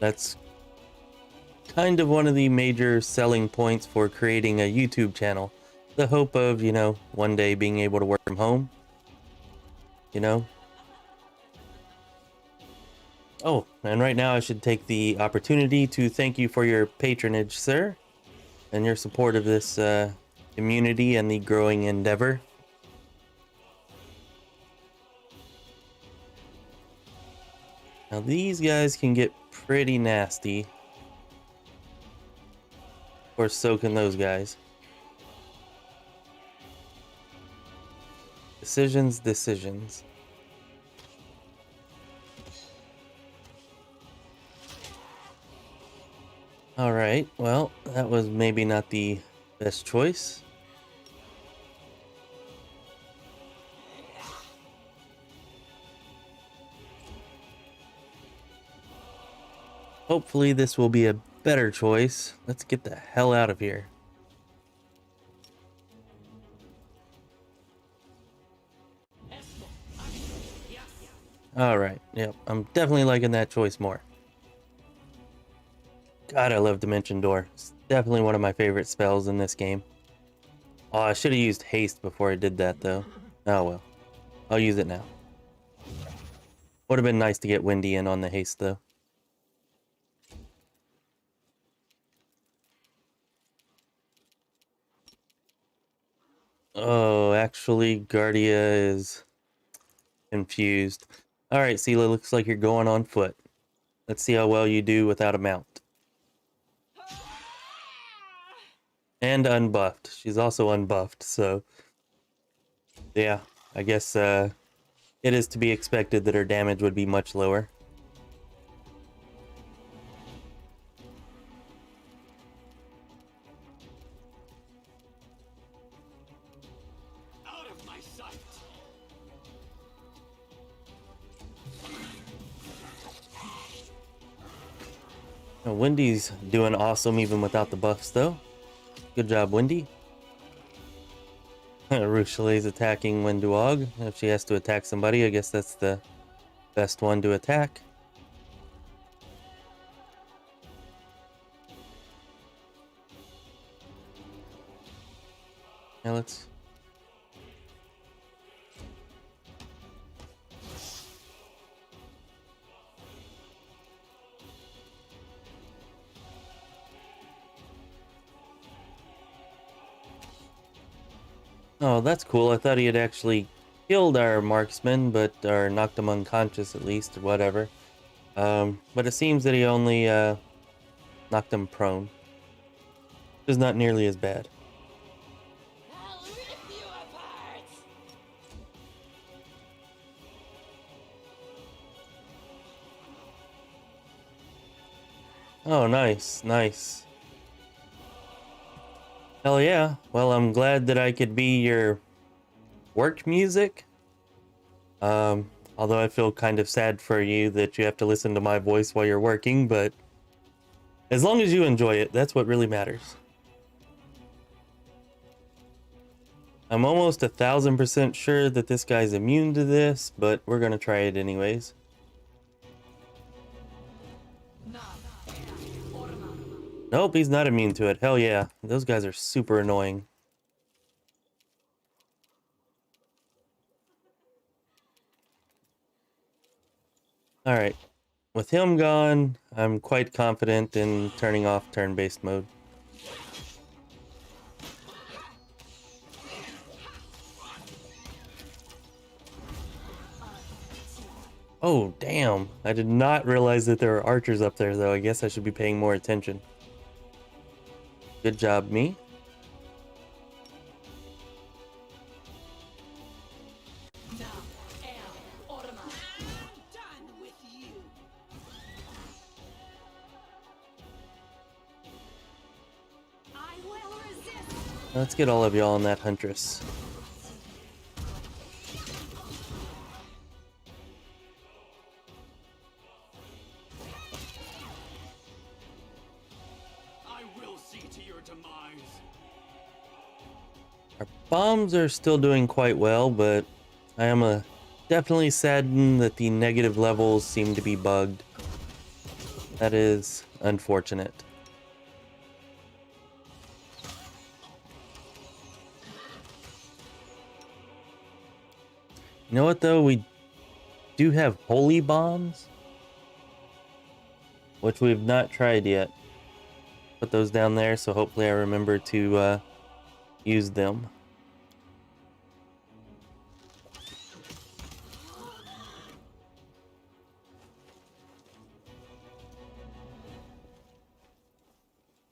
That's kind of one of the major selling points for creating a YouTube channel. The hope of, you know, one day being able to work from home. You know? Oh, and right now I should take the opportunity to thank you for your patronage, sir, and your support of this community and the growing endeavor. Now these guys can get pretty nasty. Of course, so can those guys. Decisions. Alright, well, that was maybe not the best choice. Hopefully this will be a better choice. Let's get the hell out of here. Alright, yep, I'm definitely liking that choice more. God, I love Dimension Door. It's definitely one of my favorite spells in this game. Oh, I should have used haste before I did that, though. Oh well. I'll use it now. Would have been nice to get Windy in on the haste, though. Oh, actually, Guardia is confused. Alright, Sela, looks like you're going on foot. Let's see how well you do without a mount. And unbuffed. She's also unbuffed, so... yeah, I guess it is to be expected that her damage would be much lower. Out of my sight. Now, Wendy's doing awesome even without the buffs, though. Good job, Wendy. Ruchelet's attacking Wenduog. If she has to attack somebody, I guess that's the best one to attack. Now let's... oh, that's cool. I thought he had actually killed our marksman, but or knocked him unconscious at least, or whatever. But it seems that he only knocked him prone, which is not nearly as bad. I'll rip you apart. Oh, nice, nice. Hell yeah. Well, I'm glad that I could be your work music. Although I feel kind of sad for you that you have to listen to my voice while you're working, but as long as you enjoy it, that's what really matters. I'm almost 1000% sure that this guy's immune to this, but we're gonna try it anyways. Nope, he's not immune to it. Hell yeah. Those guys are super annoying. Alright. With him gone, I'm quite confident in turning off turn-based mode. Oh, damn. I did not realize that there are archers up there, though. I guess I should be paying more attention. Good job, me. Let's get all of y'all on that huntress. I will see to your demise. Our bombs are still doing quite well, but I am definitely saddened that the negative levels seem to be bugged. That is unfortunate. You know what, though? We do have holy bombs, which we've not tried yet. Put those down there, so hopefully I remember to use them.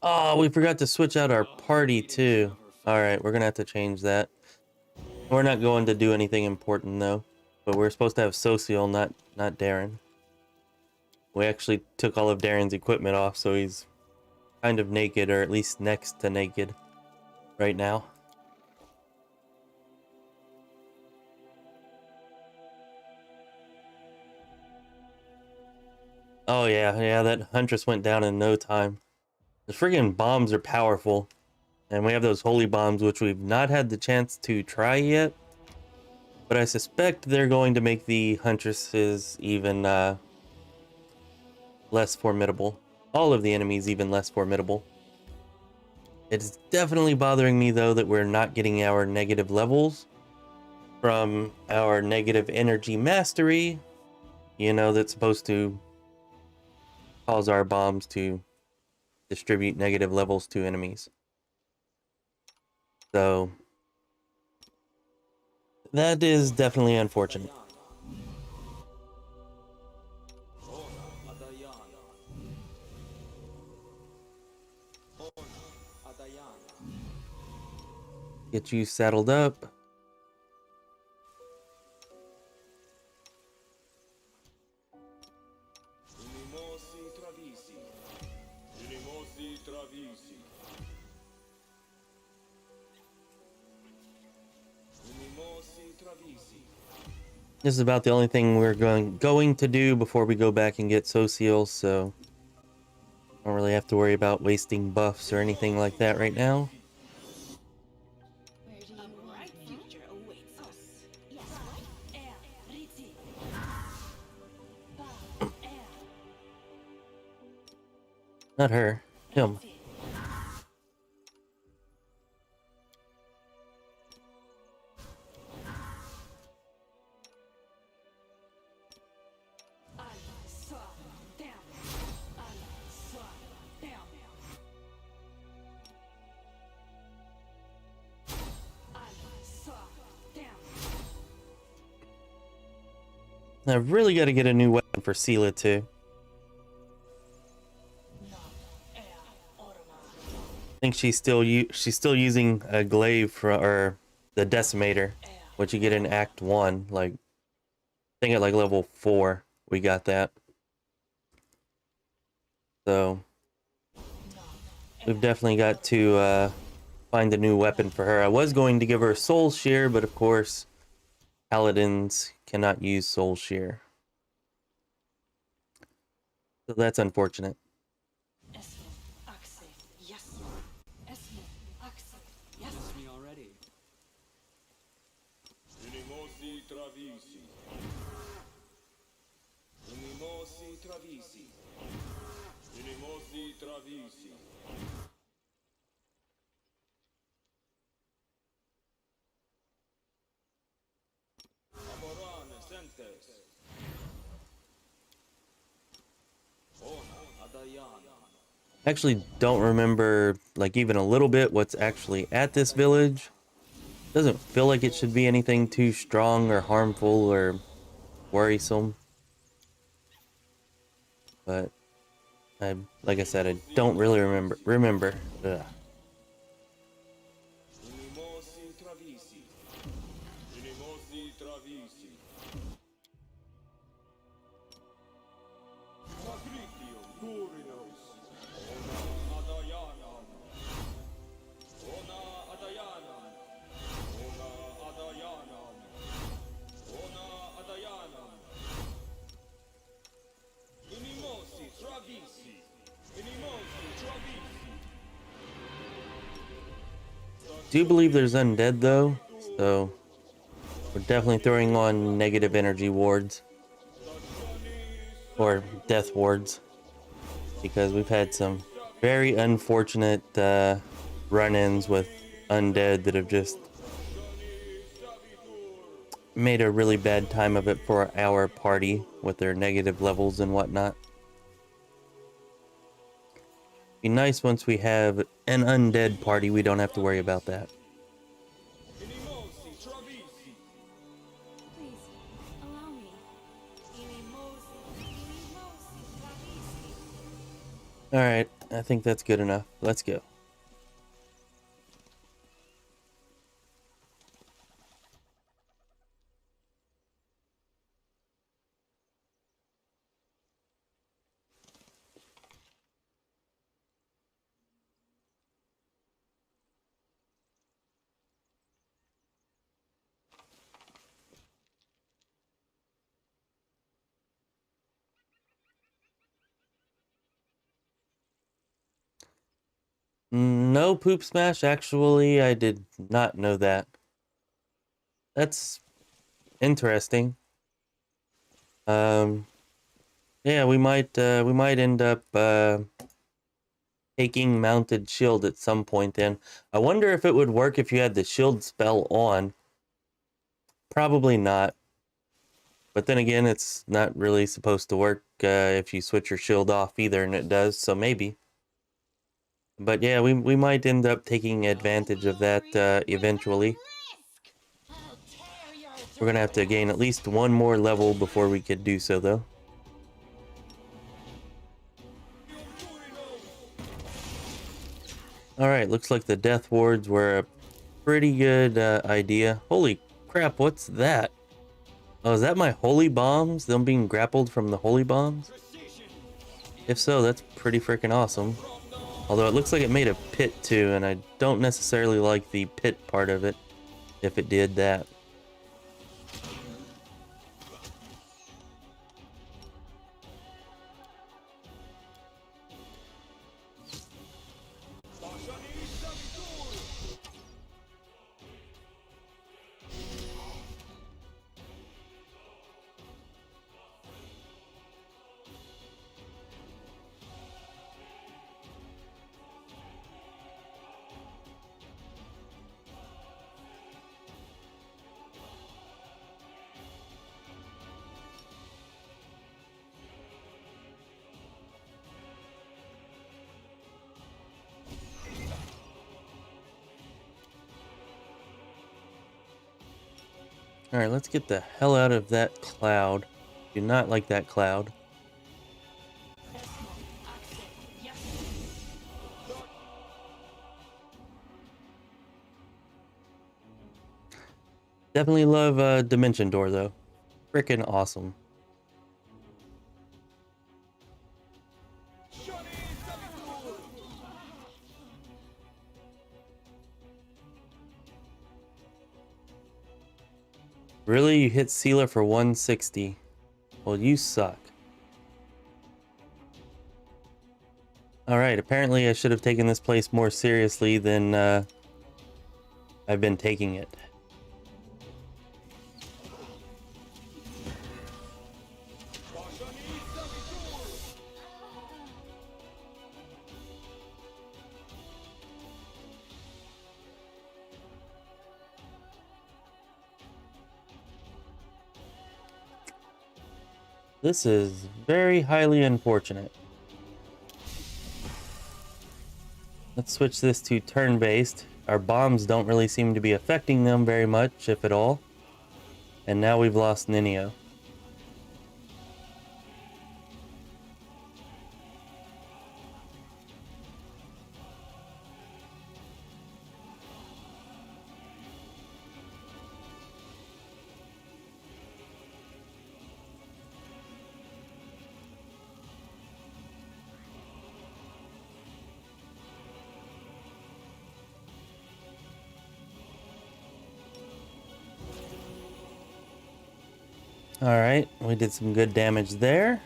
Oh, we forgot to switch out our party too. Alright, we're gonna have to change that. We're not going to do anything important though. But we're supposed to have Social, not Darren. We actually took all of Darren's equipment off, so he's kind of naked, or at least next to naked right now. Oh yeah, that Huntress went down in no time. The friggin' bombs are powerful. And we have those holy bombs, which we've not had the chance to try yet. But I suspect they're going to make the Huntresses even less formidable. All of the enemies even less formidable. It's definitely bothering me, though, that we're not getting our negative levels from our negative energy mastery. You know, that's supposed to cause our bombs to distribute negative levels to enemies. So that is definitely unfortunate. Get you saddled up. This is about the only thing we're going to do before we go back and get Social, so I don't really have to worry about wasting buffs or anything like that right now. Not her, him. I've really got to get a new weapon for Sela too. I think she's still using a glaive or the decimator, which you get in Act 1. Like, I think at like level 4 we got that. So we've definitely got to find a new weapon for her. I was going to give her Soul Shear, but of course Paladins cannot use Soul Shear. So that's unfortunate. I actually don't remember, like, even a little bit what's actually at this village. Doesn't feel like it should be anything too strong or harmful or worrisome. but like I said, I don't really remember. Ugh. Unimosi travisi. Unimosi travisi. Magritio durinos. Ona adayanam. Ona adayanam. Ona adayanam. Ona adayanam. Unimosi travisi. Unimosi travisi. Do believe there's undead though, so we're definitely throwing on negative energy wards or death wards, because we've had some very unfortunate run-ins with undead that have just made a really bad time of it for our party with their negative levels and whatnot. Be nice once we have an undead party, we don't have to worry about that. Unimosi travisi. Please, allow me. Inimosi travisi. Alright, I think that's good enough. Let's go. No poop smash, actually, I did not know that. That's interesting. Yeah, we might end up taking mounted shield at some point then. I wonder if it would work if you had the shield spell on. Probably not. But then again, it's not really supposed to work if you switch your shield off either, and it does, so maybe. But yeah, we might end up taking advantage of that eventually. We're gonna have to gain at least one more level before we could do so, though. Alright, looks like the death wards were a pretty good idea. Holy crap, what's that? Oh, is that my holy bombs? Them being grappled from the holy bombs? If so, that's pretty freaking awesome. Although it looks like it made a pit too, and I don't necessarily like the pit part of it, if it did that. Alright, let's get the hell out of that cloud. Do not like that cloud. Definitely love Dimension Door though. Frickin' awesome. Really? You hit Sealer for 160? Well, you suck. Alright, apparently I should have taken this place more seriously than I've been taking it. This is very highly unfortunate. Let's switch this to turn-based. Our bombs don't really seem to be affecting them very much, if at all. And now we've lost Ninio. Alright, we did some good damage there.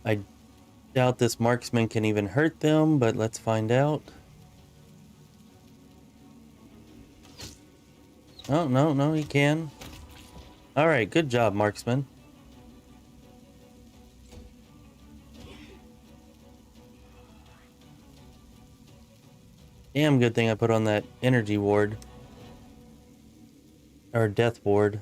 I doubt this marksman can even hurt them, but let's find out. Oh, no, he can. Alright, good job, marksman. Damn good thing I put on that energy ward. Or death ward.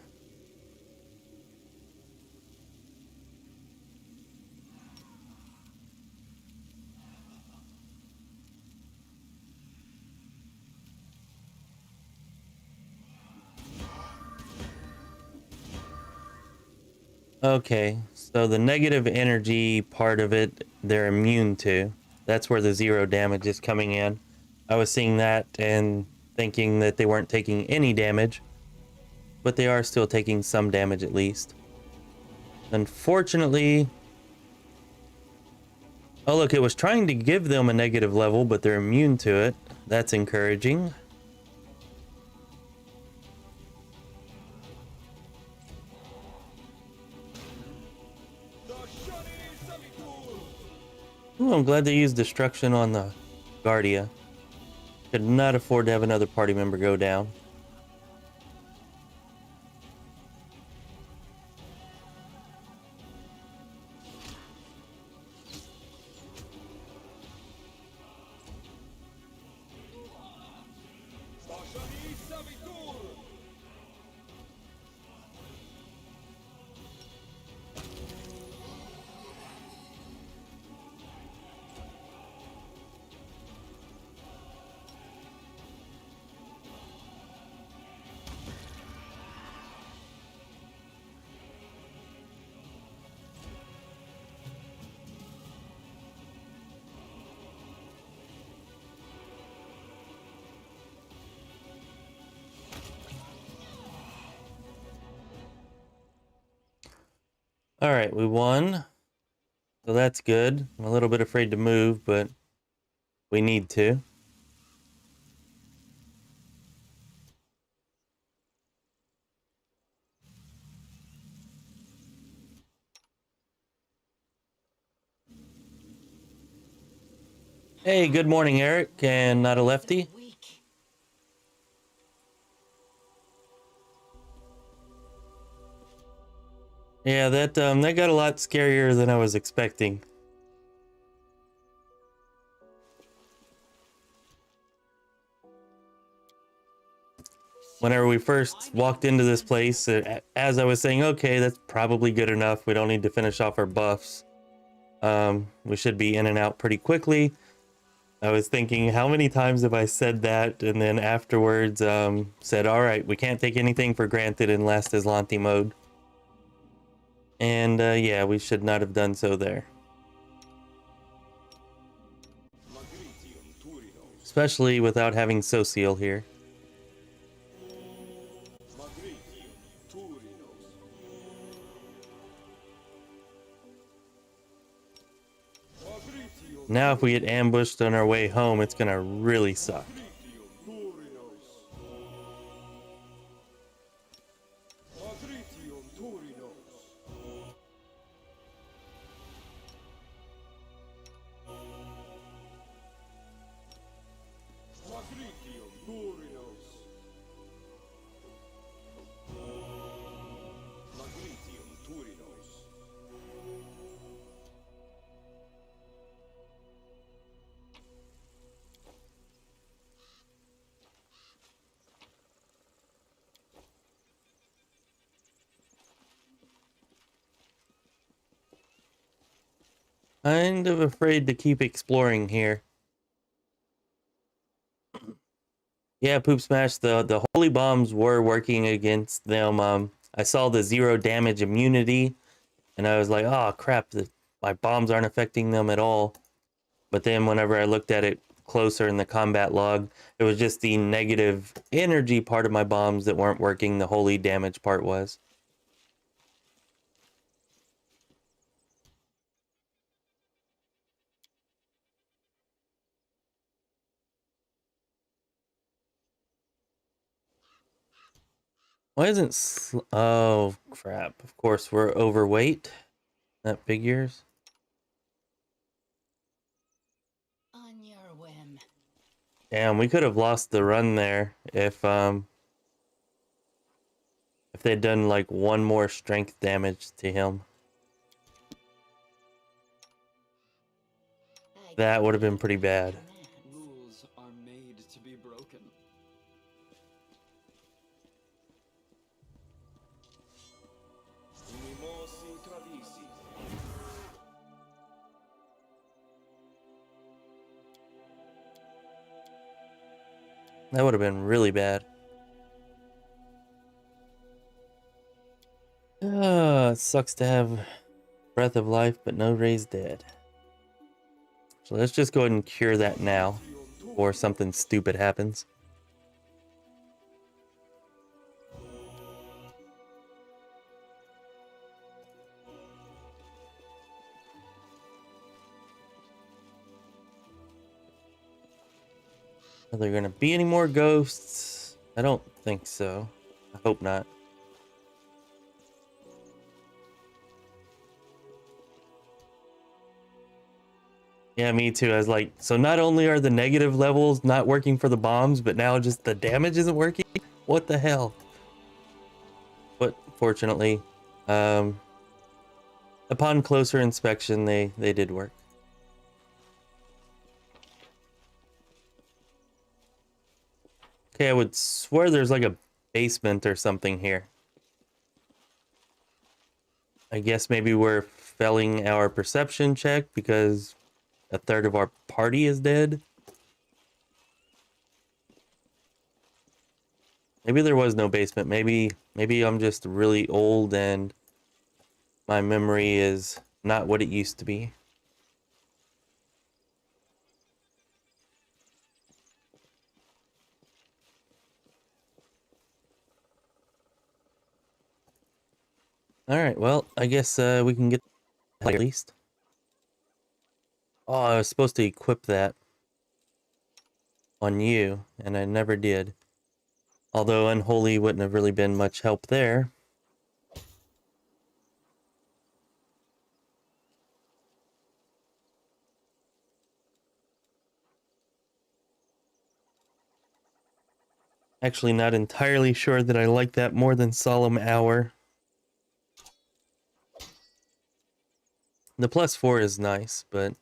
Okay, so the negative energy part of it, they're immune to. That's where the 0 damage is coming in. I was seeing that and thinking that they weren't taking any damage, but they are still taking some damage at least. Unfortunately... Oh look, it was trying to give them a negative level, but they're immune to it. That's encouraging. Ooh, I'm glad they used destruction on the Guardia. Could not afford to have another party member go down. All right, we won. So that's good. I'm a little bit afraid to move, but we need to. Hey, good morning, Eric, and not a lefty. Yeah, that got a lot scarier than I was expecting. Whenever we first walked into this place, as I was saying, okay, that's probably good enough. We don't need to finish off our buffs. We should be in and out pretty quickly. I was thinking, how many times have I said that? And then afterwards said, all right, we can't take anything for granted in Last Azlanit Mode. And yeah, we should not have done so there. Especially without having Social here. Now if we get ambushed on our way home, it's gonna really suck. Kind of afraid to keep exploring here. Yeah, Poop Smash, the holy bombs were working against them. I saw the 0 damage immunity, and I was like, oh crap, my bombs aren't affecting them at all. But then whenever I looked at it closer in the combat log, it was just the negative energy part of my bombs that weren't working. The holy damage part was. Why isn't oh crap. Of course we're overweight. That figures. On your whim. Damn, we could have lost the run there if they'd done like one more strength damage to him. That would have been pretty bad. Rules are made to be broken. Unimosi travisi. That would have been really bad. It sucks to have breath of life, but no raised dead. So let's just go ahead and cure that now, before something stupid happens. Are there gonna be any more ghosts? I don't think so. I hope not. Yeah, me too. I was like, so not only are the negative levels not working for the bombs, but now just the damage isn't working? What the hell? But fortunately, upon closer inspection, they did work. Okay, I would swear there's like a basement or something here. I guess maybe we're failing our perception check because a third of our party is dead. Maybe there was no basement. Maybe I'm just really old and my memory is not what it used to be. All right, well, I guess we can get at least. Oh, I was supposed to equip that on you, and I never did. Although Unholy wouldn't have really been much help there. Actually, not entirely sure that I like that more than Solemn Hour. The +4 is nice, but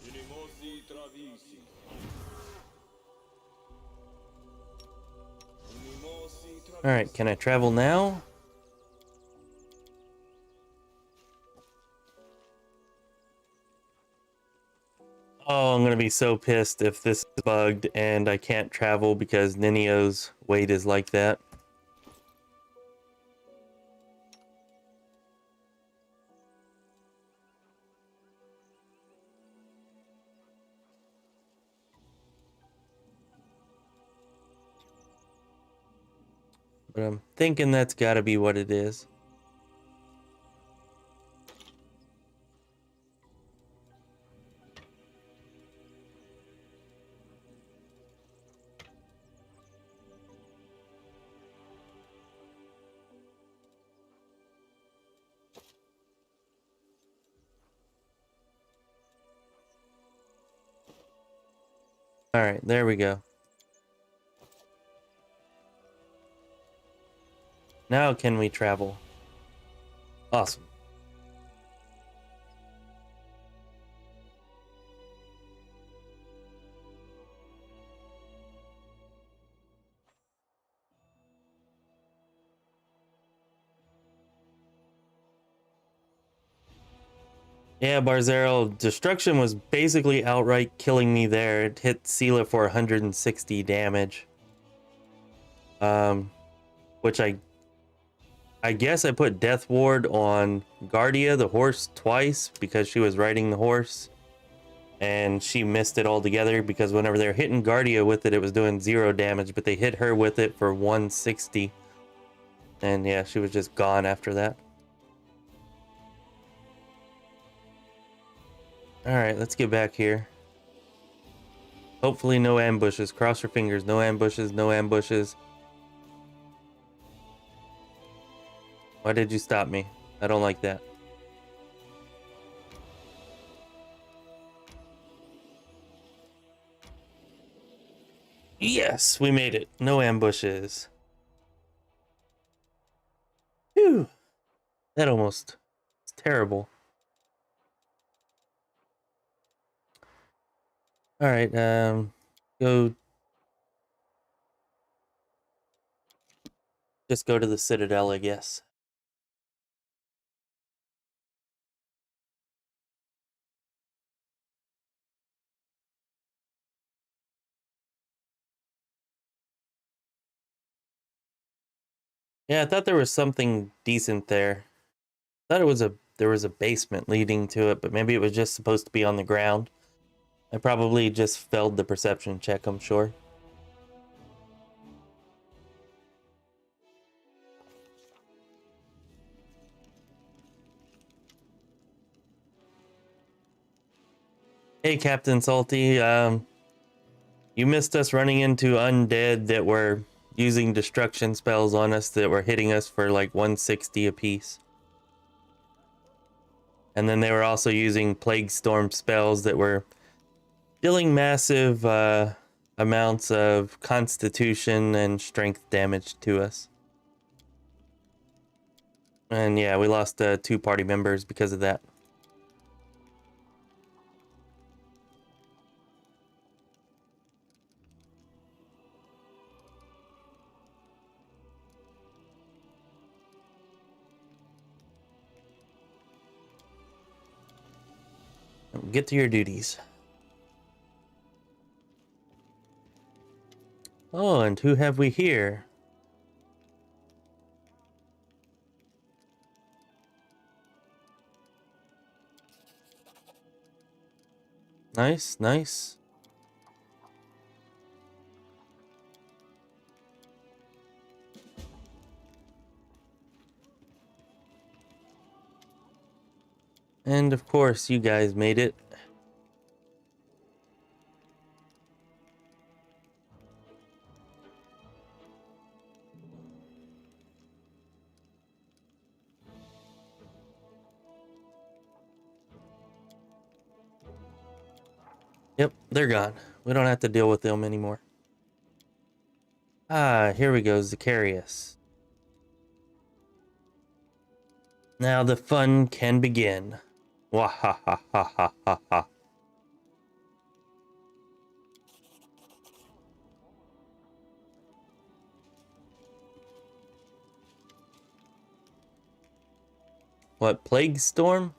Unimosi travisi. Unimosi travisi. all right, can I travel now? Oh, I'm gonna be so pissed if this is bugged and I can't travel because Ninio's weight is like that. But I'm thinking that's gotta be what it is. All right, there we go. Now can we travel? Awesome. Yeah, Barzero, destruction was basically outright killing me there. It hit Sela for 160 damage. Which I guess I put Death Ward on Guardia, the horse, twice because she was riding the horse. and she missed it altogether because whenever they were hitting Guardia with it, it was doing 0 damage, but they hit her with it for 160. And yeah, she was just gone after that. Alright, let's get back here. Hopefully no ambushes. Cross your fingers. No ambushes, no ambushes. Why did you stop me? I don't like that. Yes, we made it. No ambushes. Phew. That almost... It's terrible. Alright, go... Just go to the Citadel, I guess. Yeah, I thought there was something decent there. I thought there was a basement leading to it, but maybe it was just supposed to be on the ground. I probably just failed the perception check, I'm sure. Hey, Captain Salty, you missed us running into undead that were using destruction spells on us that were hitting us for like 160 apiece. And then they were also using Plague Storm spells that were dealing massive amounts of constitution and strength damage to us. And yeah, we lost 2 party members because of that. Get to your duties. Oh, and who have we here? Nice, nice. And of course, you guys made it. Yep, they're gone. We don't have to deal with them anymore. Ah, here we go, Zacharias. Now the fun can begin. Wahahahahaha. What, Plague Storm?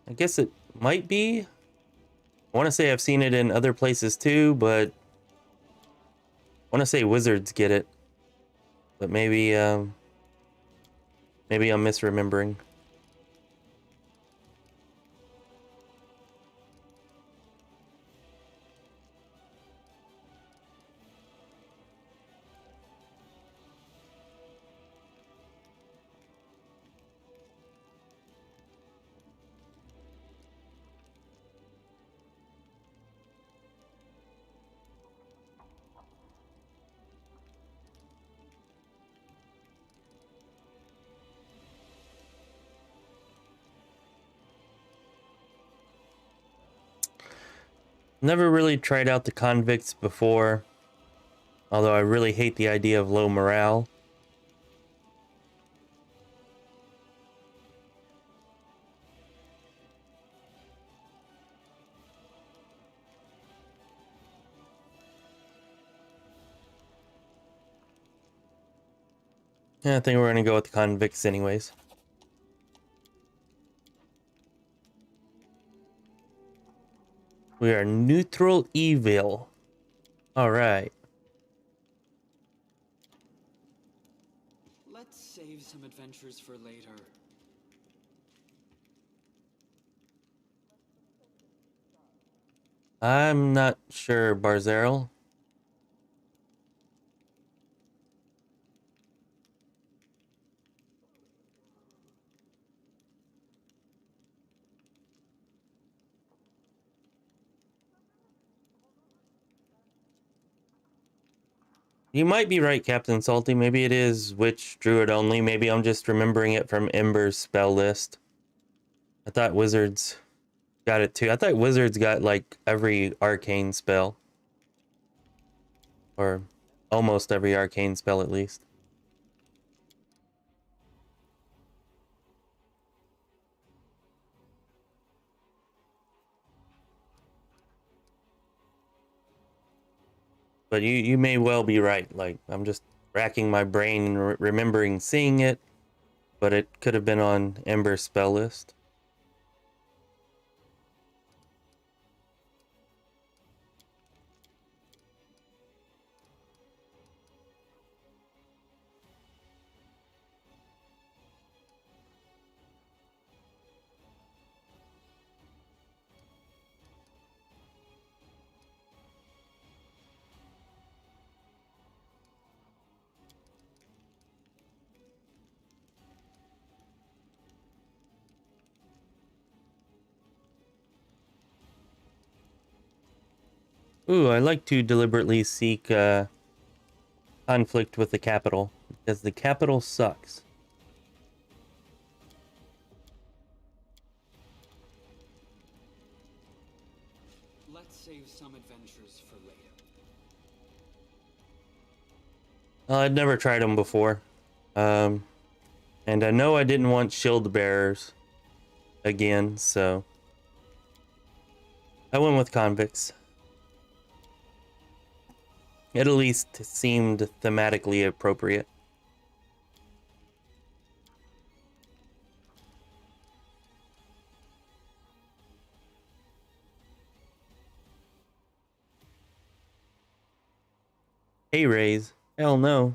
I guess it might be. I want to say I've seen it in other places too, but I want to say wizards get it. But maybe maybe I'm misremembering. Never really tried out the convicts before, although I really hate the idea of low morale. Yeah, I think we're gonna go with the convicts anyways. We are neutral evil. All right. some adventures for later. I'm not sure, Barzeril. You might be right, Captain Salty. Maybe it is Witch Druid only. Maybe I'm just remembering it from Ember's spell list. I thought Wizards got it too. I thought Wizards got like every arcane spell. Or almost every arcane spell at least. But you may well be right. Like, I'm just racking my brain and remembering seeing it. But it could have been on Ember's spell list. Ooh, I like to deliberately seek conflict with the capital, because the capital sucks. Let's save some adventures for later. I'd never tried them before. And I know I didn't want shield bearers again, so I went with convicts. It at least seemed thematically appropriate. Hey, Rays. Hell no.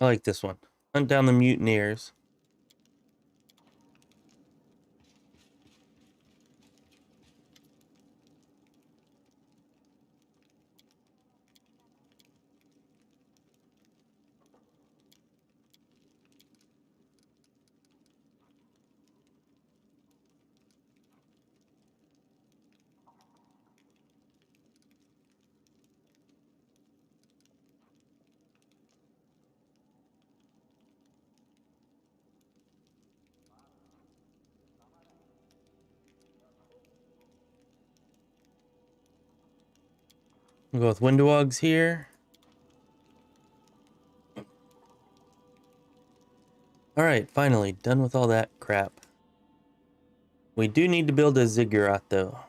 I like this one. Hunt down the mutineers. We'll go with Windwogs here. Alright, finally, done with all that crap. We do need to build a ziggurat, though.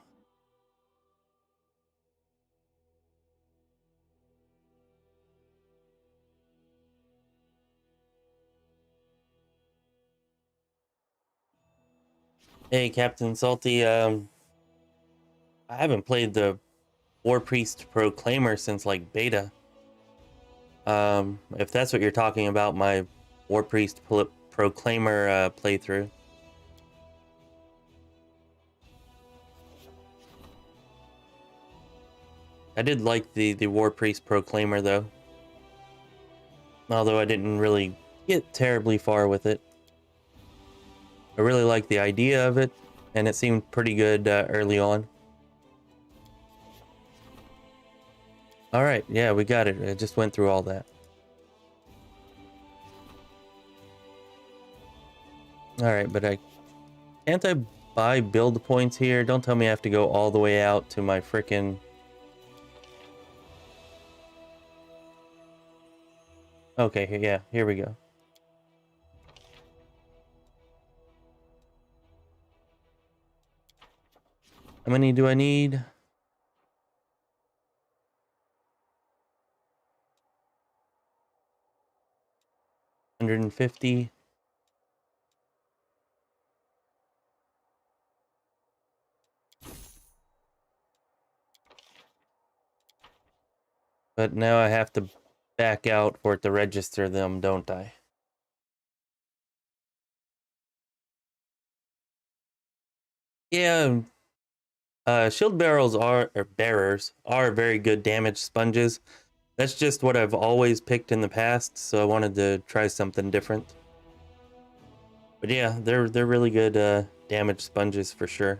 Hey, Captain Salty, I haven't played the War Priest Proclaimer since, like, beta. If that's what you're talking about, my War Priest Proclaimer playthrough. I did like the War Priest Proclaimer, though. Although I didn't really get terribly far with it. I really liked the idea of it, and it seemed pretty good early on. Alright, yeah, we got it. I just went through all that. Alright, but can't I buy build points here? Don't tell me I have to go all the way out to my frickin'... Okay, yeah, here we go. How many do I need? 150. But now I have to back out for it to register them, don't I? Yeah, shield barrels are, or bearers, are very good damage sponges. That's just what I've always picked in the past, so I wanted to try something different. But yeah, they're really good damage sponges for sure.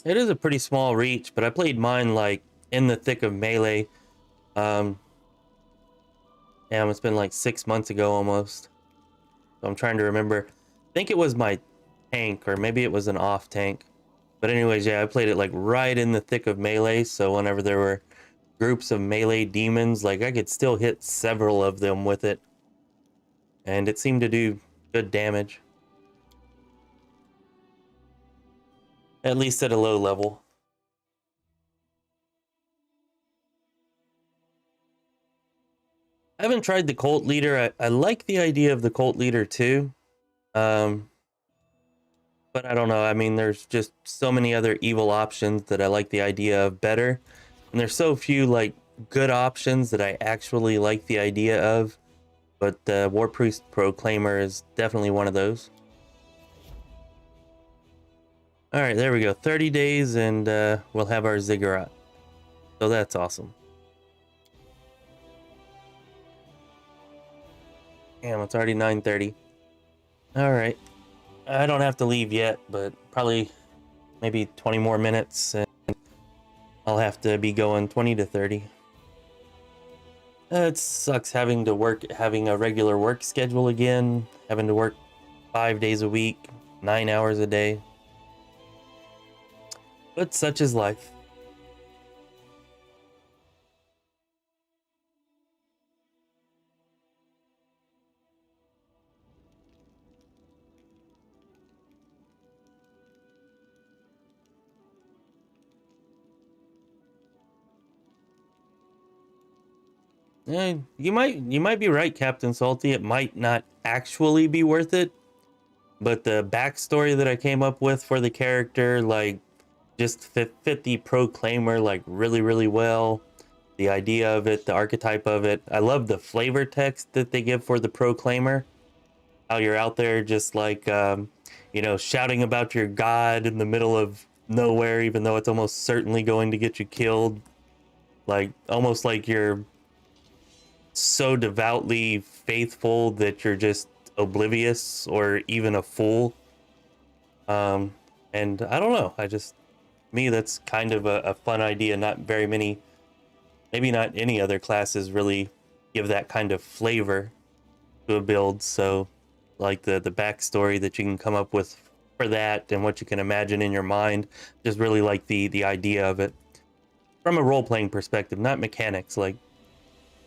It is a pretty small reach, but I played mine like in the thick of melee. Um, Damn, it's been like 6 months ago almost. So I'm trying to remember. I think it was my tank, or maybe it was an off tank. But anyways, yeah, I played it like right in the thick of melee. So whenever there were groups of melee demons, like I could still hit several of them with it, and it seemed to do good damage, at least at a low level. I haven't tried the cult leader. I like the idea of the cult leader too. Um, but I don't know. I mean, there's just so many other evil options that I like the idea of better. And there's so few like good options that I actually like the idea of. But the War Priest Proclaimer is definitely one of those. All right, there we go. 30 days and we'll have our ziggurat. So that's awesome. Damn, it's already 9:30. All right. I don't have to leave yet, but probably maybe 20 more minutes and I'll have to be going 20 to 30. It sucks having to work, having a regular work schedule again, having to work 5 days a week, 9 hours a day. But such is life. You might be right, Captain Salty. It might not actually be worth it, but the backstory that I came up with for the character, like, just fit the Proclaimer like really, really well. The idea of it, the archetype of it. I love the flavor text that they give for the Proclaimer. How you're out there just like, shouting about your god in the middle of nowhere, even though it's almost certainly going to get you killed. Like, almost like you're so devoutly faithful that you're just oblivious or even a fool. And I don't know. Me, that's kind of a fun idea. Not very many, maybe not any other classes really give that kind of flavor to a build. So, like the backstory that you can come up with for that and what you can imagine in your mind, just really like the idea of it from a role playing perspective, not mechanics. Like,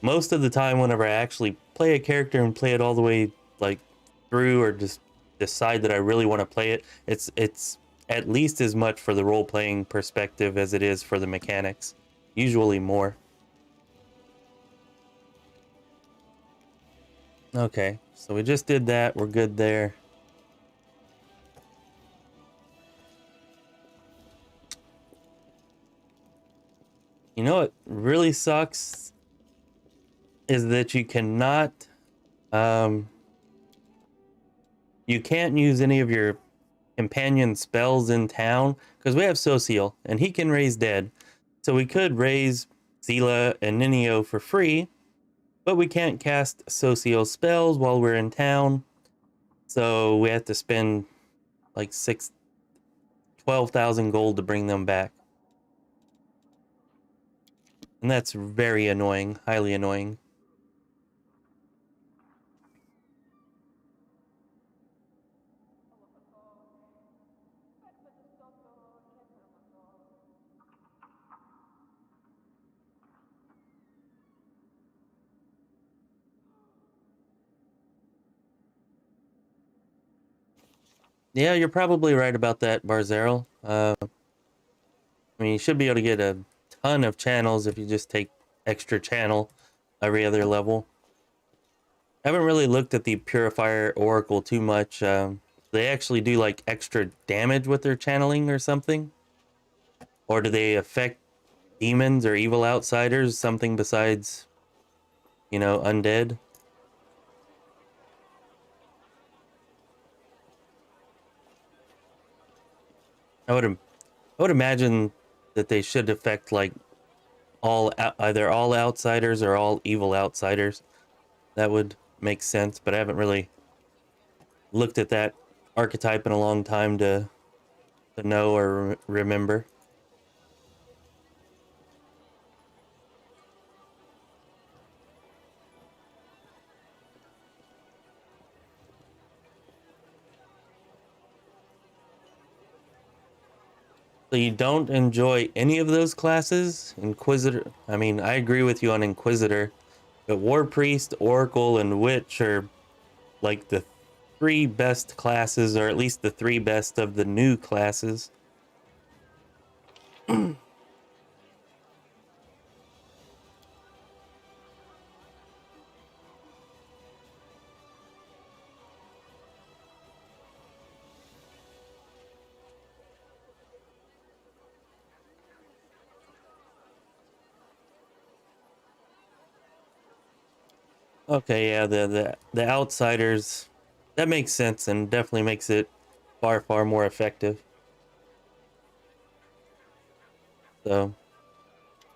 most of the time whenever I actually play a character and play it all the way like through, or just decide that I really want to play it, it's at least as much for the role playing perspective as it is for the mechanics, usually more. Okay, so we just did that. We're good there. You know what really sucks is that um you can't use any of your companion spells in town because we have Social and he can raise dead. So we could raise Zila and Ninio for free, but we can't cast Social spells while we're in town. So we have to spend like 12,000 gold to bring them back. And that's very annoying, highly annoying. Yeah, you're probably right about that, Barzeril. I mean, you should be able to get a ton of channels if you just take extra channel every other level. I haven't really looked at the Purifier Oracle too much. They actually do like extra damage with their channeling or something? Or do they affect demons or evil outsiders, something besides, you know, undead? I would imagine that they should affect like either all outsiders or all evil outsiders. That would make sense, but I haven't really looked at that archetype in a long time to know or remember. So you don't enjoy any of those classes? Inquisitor, I mean, I agree with you on Inquisitor, but War Priest, Oracle, and Witch are like the three best classes, or at least the three best of the new classes. Okay, yeah, the outsiders, that makes sense and definitely makes it far more effective. So,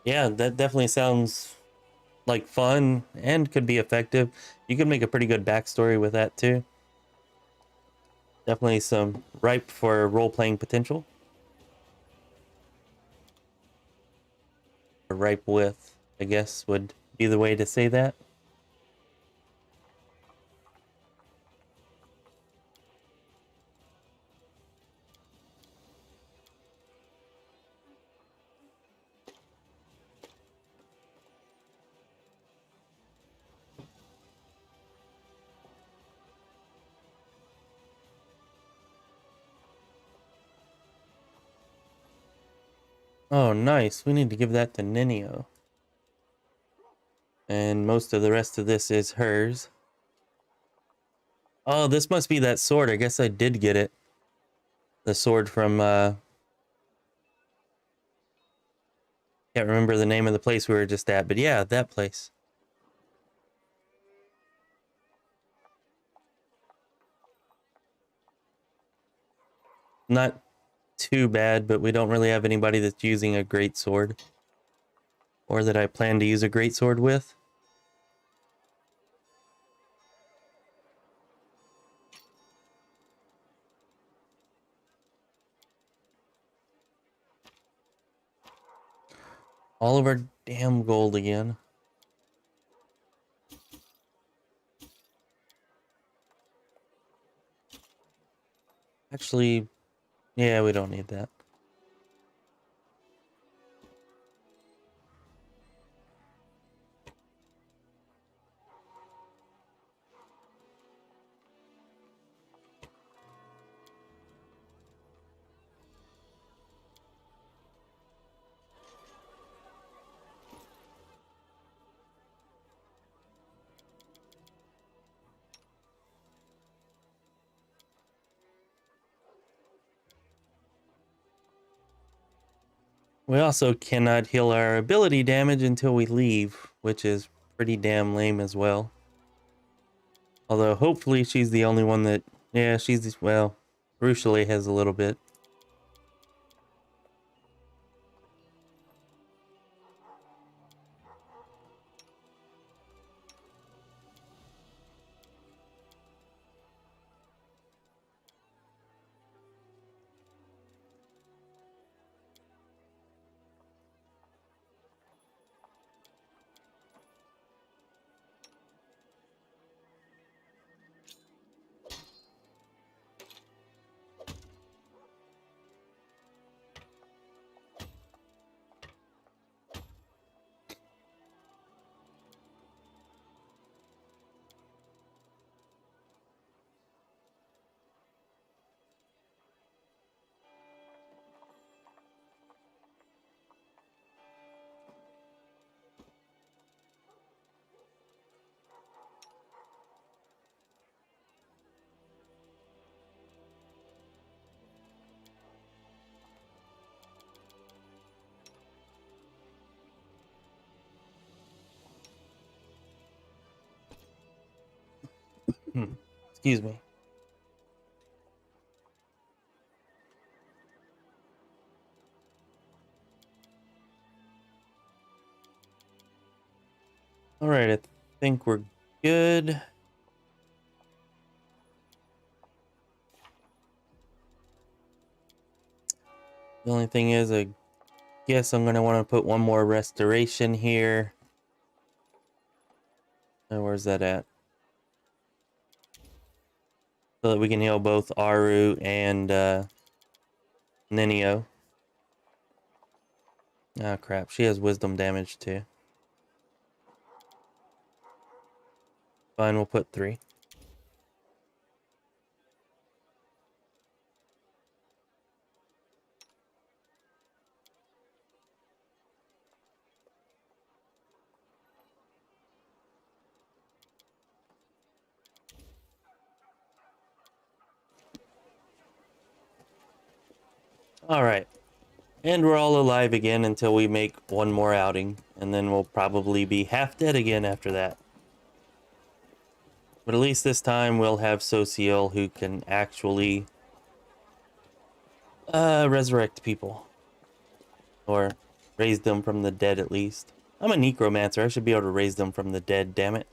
yeah, that definitely sounds like fun and could be effective. You could make a pretty good backstory with that too. Definitely some ripe for role-playing potential. Or ripe with, I guess, would be the way to say that. Oh, nice. We need to give that to Ninio. And most of the rest of this is hers. Oh, this must be that sword. I guess I did get it. The sword from, can't remember the name of the place we were just at, but yeah, that place. Not too bad, but we don't really have anybody that's using a great sword. Or that I plan to use a great sword with. All of our damn gold again. Actually, yeah, we don't need that. We also cannot heal our ability damage until we leave, which is pretty damn lame as well. Although hopefully she's the only one that, yeah, well, Ruchele has a little bit. Excuse me. All right, I think we're good. The only thing is, I guess I'm gonna want to put one more restoration here. Where's that at? So that we can heal both Aru and Ninio. Ah, crap. She has wisdom damage too. Fine, we'll put 3. All right. And we're all alive again until we make one more outing. And then we'll probably be half dead again after that. But at least this time we'll have Sociel who can actually resurrect people. Or raise them from the dead at least. I'm a necromancer. I should be able to raise them from the dead, damn it.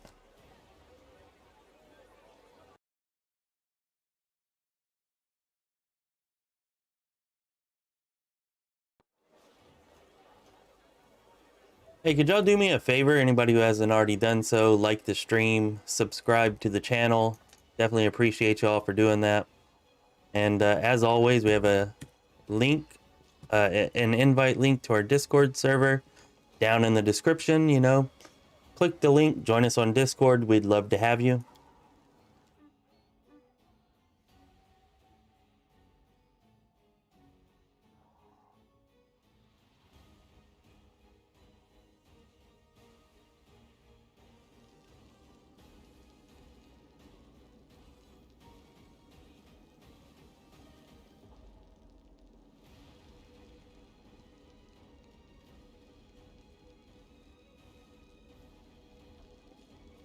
Hey, could y'all do me a favor? Anybody who hasn't already done so, like the stream, subscribe to the channel. Definitely appreciate y'all for doing that. And as always, we have a link, an invite link to our Discord server down in the description. You know, click the link, join us on Discord. We'd love to have you.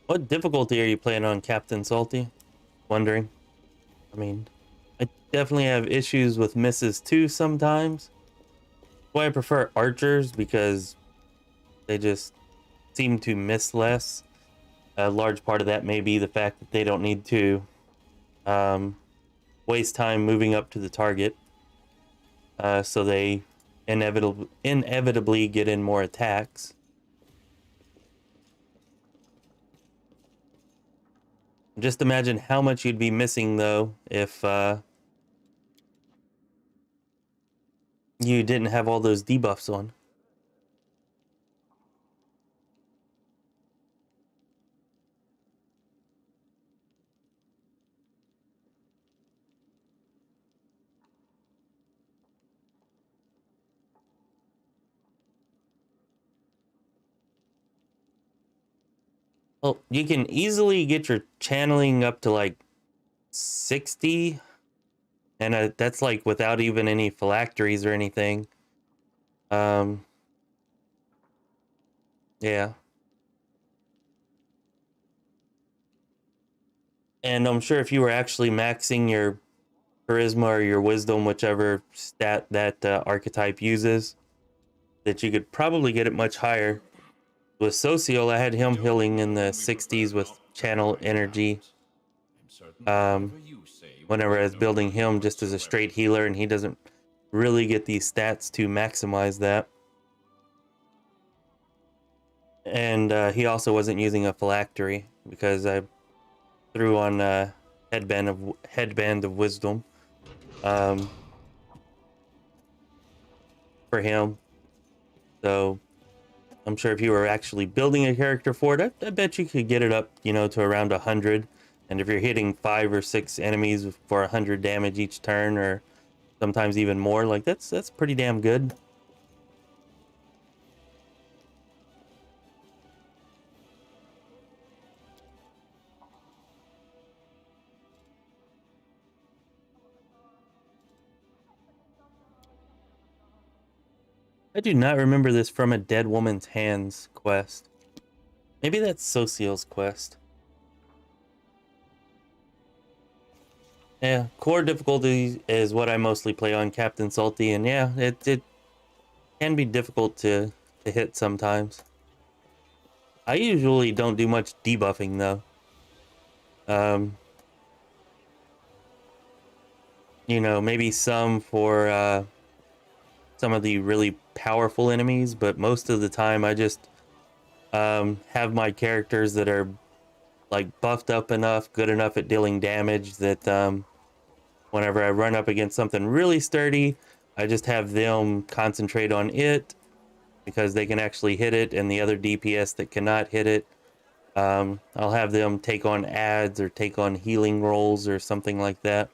What difficulty are you playing on, Captain Salty? Wondering. I mean, I definitely have issues with misses too sometimes. Why I prefer archers, because they just seem to miss less. A large part of that may be the fact that they don't need to waste time moving up to the target. So they inevitably get in more attacks. Just imagine how much you'd be missing, though, if you didn't have all those debuffs on. Well, you can easily get your channeling up to like 60, and that's like without even any phylacteries or anything. Yeah. And I'm sure if you were actually maxing your charisma or your wisdom, whichever stat that archetype uses, that you could probably get it much higher. With Sociel, I had him healing in the 60s with channel energy. Whenever I was building him just as a straight healer, and he doesn't really get these stats to maximize that. And he also wasn't using a phylactery because I threw on headband of wisdom for him. So I'm sure if you were actually building a character for it, I bet you could get it up, you know, to around 100. And if you're hitting 5 or 6 enemies for 100 damage each turn, or sometimes even more, like that's pretty damn good. I do not remember this From a Dead Woman's Hands quest. Maybe that's Sociel's quest. Yeah, core difficulty is what I mostly play on, Captain Salty, and yeah, it can be difficult to hit sometimes. I usually don't do much debuffing though. Um, you know, maybe some for some of the really powerful enemies, but most of the time I just have my characters that are like buffed up enough, good enough at dealing damage that whenever I run up against something really sturdy, I just have them concentrate on it because they can actually hit it, and the other DPS that cannot hit it, I'll have them take on ads or take on healing rolls or something like that.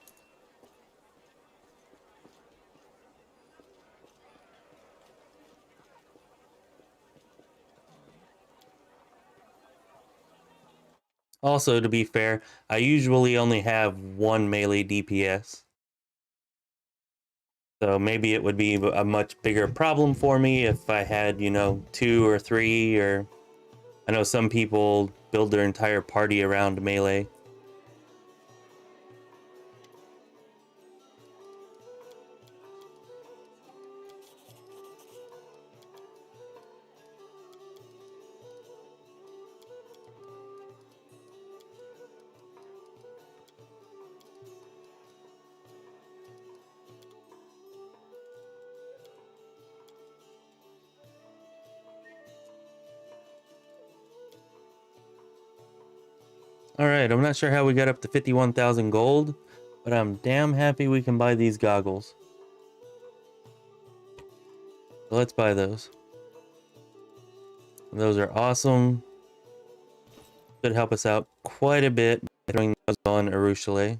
Also, to be fair, I usually only have one melee DPS. So maybe it would be a much bigger problem for me if I had, you know, two or three, or I know some people build their entire party around melee. All right, I'm not sure how we got up to 51,000 gold, but I'm damn happy we can buy these goggles. So let's buy those. Those are awesome. Should help us out quite a bit by throwing those on Arushale.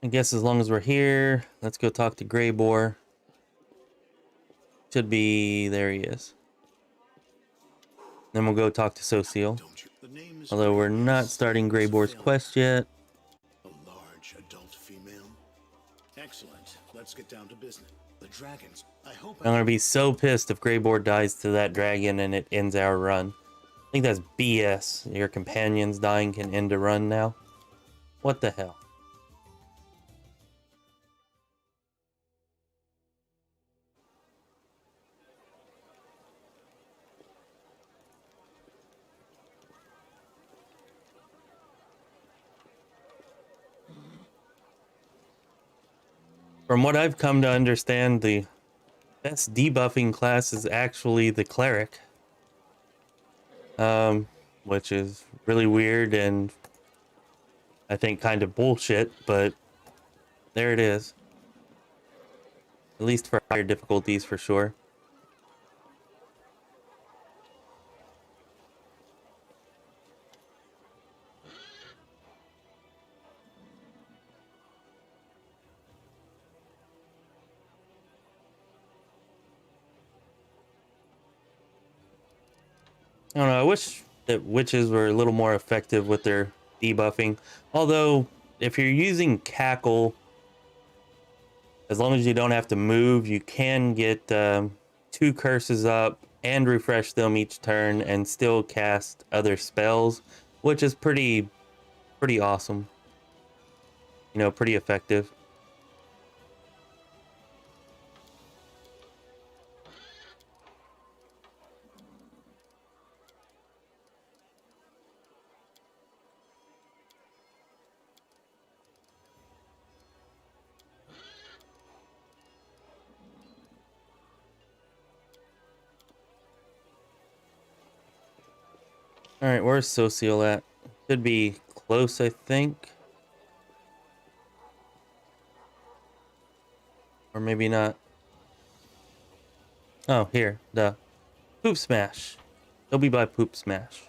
I guess as long as we're here, let's go talk to Greybor. Should be, there he is. Then we'll go talk to Sociel. Although we're not starting Greybor's quest yet. A large adult female. Excellent. Let's get down to business. The dragons. I hope I'm gonna be so pissed if Greybor dies to that dragon and it ends our run. I think that's BS. Your companions dying can end a run now. What the hell? From what I've come to understand, the best debuffing class is actually the cleric. Which is really weird and I think kind of bullshit, but there it is. At least for higher difficulties for sure. I don't know, I wish that witches were a little more effective with their debuffing. Although, if you're using Cackle, as long as you don't have to move, you can get 2 curses up and refresh them each turn and still cast other spells, which is pretty awesome. You know, pretty effective. Alright, where's Sociel at? Should be close, I think. Or maybe not. Oh, here. The Poop Smash. He'll be by Poop Smash.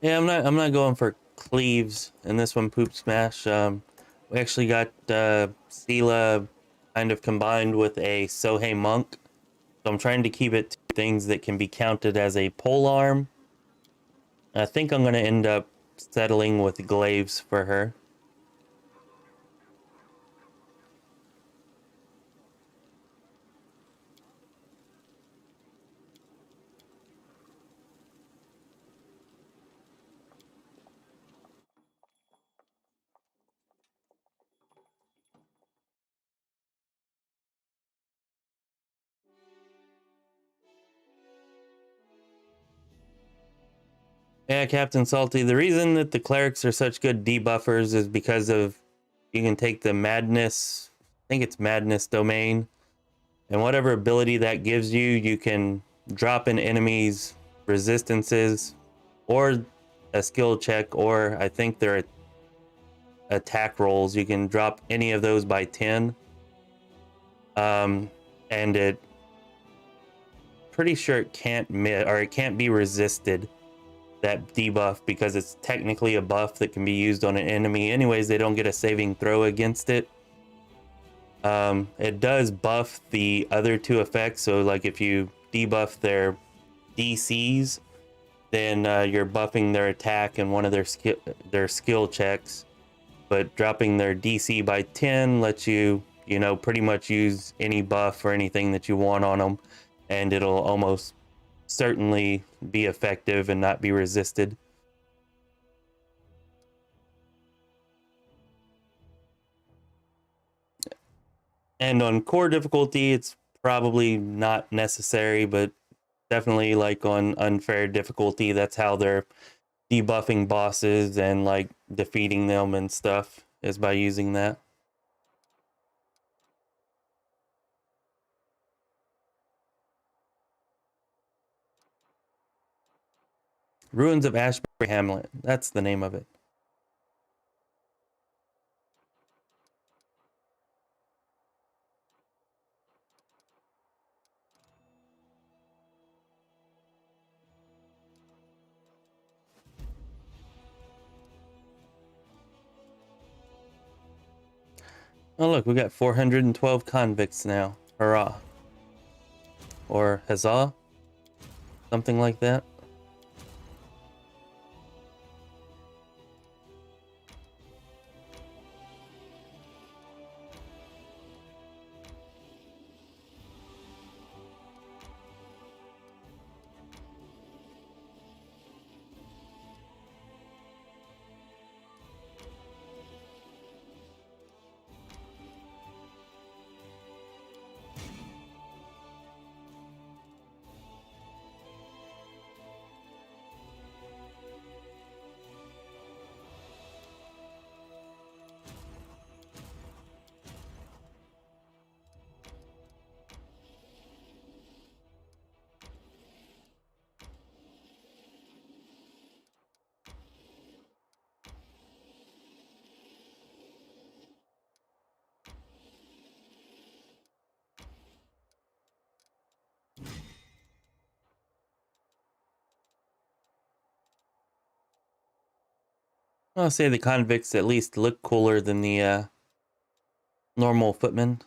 Yeah, I'm not going for cleaves in this one, Poop Smash. We actually got Sela kind of combined with a Sohei Monk. So I'm trying to keep it to things that can be counted as a pole arm. I think I'm gonna end up settling with glaives for her. Yeah, Captain Salty. The reason that the clerics are such good debuffers is because of you can take the madness, I think it's madness domain, and whatever ability that gives you, you can drop in enemies' resistances or a skill check, or I think they're attack rolls. You can drop any of those by 10. And it pretty sure it can't or it can't be resisted, that debuff, because it's technically a buff that can be used on an enemy. Anyways, they don't get a saving throw against it. It does buff the other two effects. So like if you debuff their DCs, then you're buffing their attack and one of their skill checks. But dropping their DC by 10 lets you, pretty much use any buff or anything that you want on them, and it'll almost certainly be effective and not be resisted. And on core difficulty, it's probably not necessary, but definitely like on unfair difficulty, that's how they're debuffing bosses and like defeating them and stuff, is by using that. Ruins of Ashbury Hamlet. That's the name of it. Oh look, we got 412 convicts now. Hurrah. Or huzzah. Something like that. I'll say the convicts at least look cooler than the normal footmen.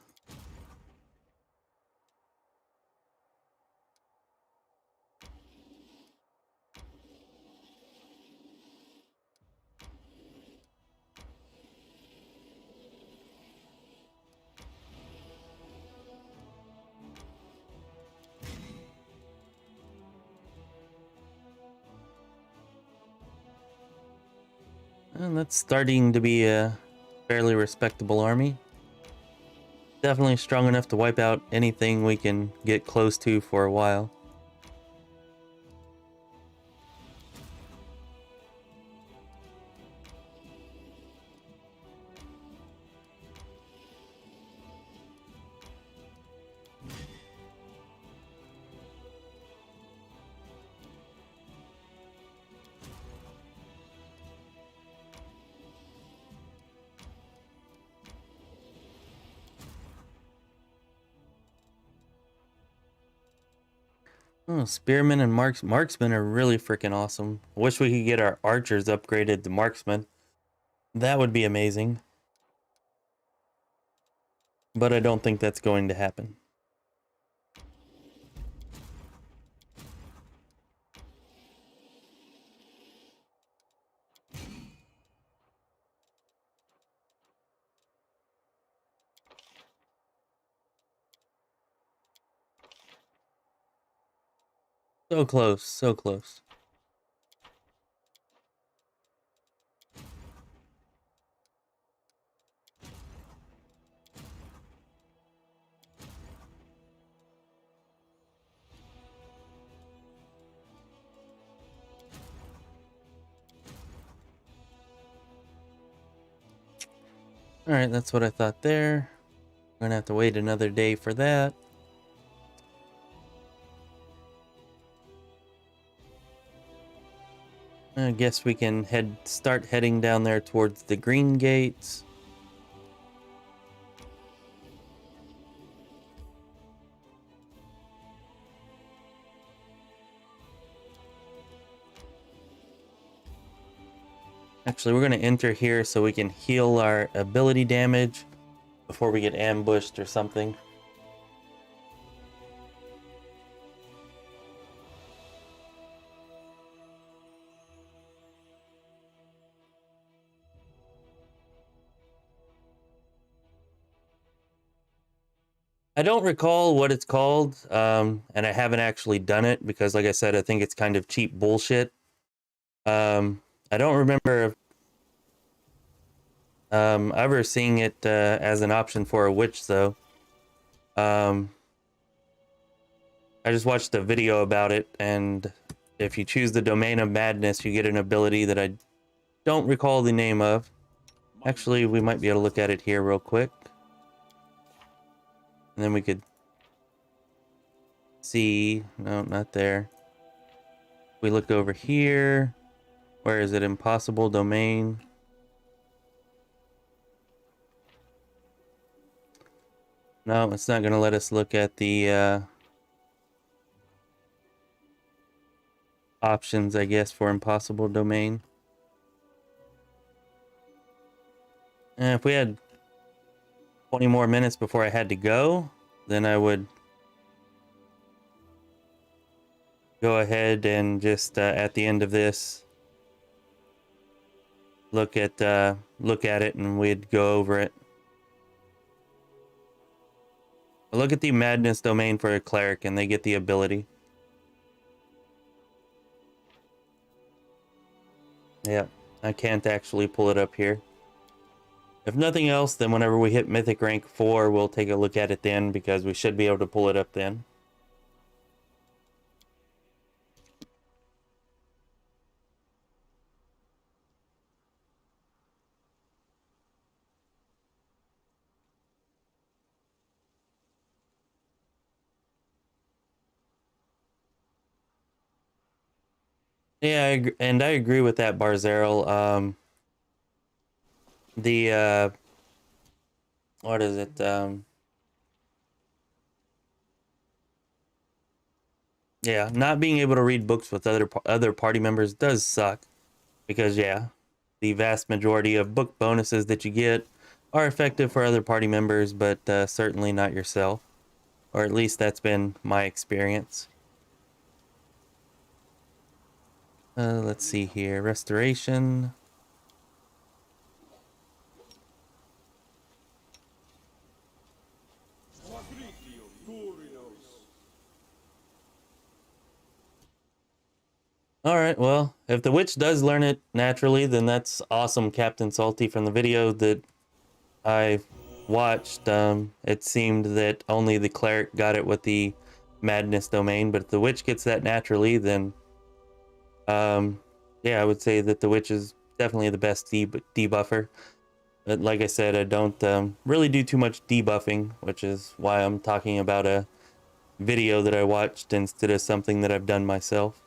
And that's starting to be a fairly respectable army. Definitely strong enough to wipe out anything we can get close to for a while. Oh, spearmen and marksmen are really freaking awesome. I wish we could get our archers upgraded to marksmen. That would be amazing. But I don't think that's going to happen. So close, so close. Alright, that's what I thought there. We're gonna have to wait another day for that. I guess we can start heading down there towards the green gates. Actually, we're going to enter here so we can heal our ability damage before we get ambushed or something. I don't recall what it's called, and I haven't actually done it because, like I said, I think it's kind of cheap bullshit. I don't remember ever seeing it as an option for a witch, though. I just watched a video about it, and if you choose the Domain of Madness, you get an ability that I don't recall the name of. Actually, we might be able to look at it here real quick. And then we could see... No, not there. We look over here. Where is it? Impossible Domain. No, it's not going to let us look at the options, I guess, for Impossible Domain. And if we had 20 more minutes before I had to go, then I would go ahead and just at the end of this look at it, and we'd go over it. Look at the Madness Domain for a cleric, and they get the ability. Yep, I can't actually pull it up here. If nothing else, then whenever we hit Mythic Rank 4, we'll take a look at it then, because we should be able to pull it up then. Yeah, and I agree with that, Barzeril. The what is it? Yeah, not being able to read books with other party members does suck, because yeah, the vast majority of book bonuses that you get are effective for other party members, but certainly not yourself, or at least that's been my experience. Let's see here, restoration. All right, well, if the witch does learn it naturally, then that's awesome, Captain Salty. From the video that I watched, it seemed that only the cleric got it with the Madness Domain, but if the witch gets that naturally, then yeah, I would say that the witch is definitely the best debuffer. But like I said, I don't really do too much debuffing, which is why I'm talking about a video that I watched instead of something that I've done myself.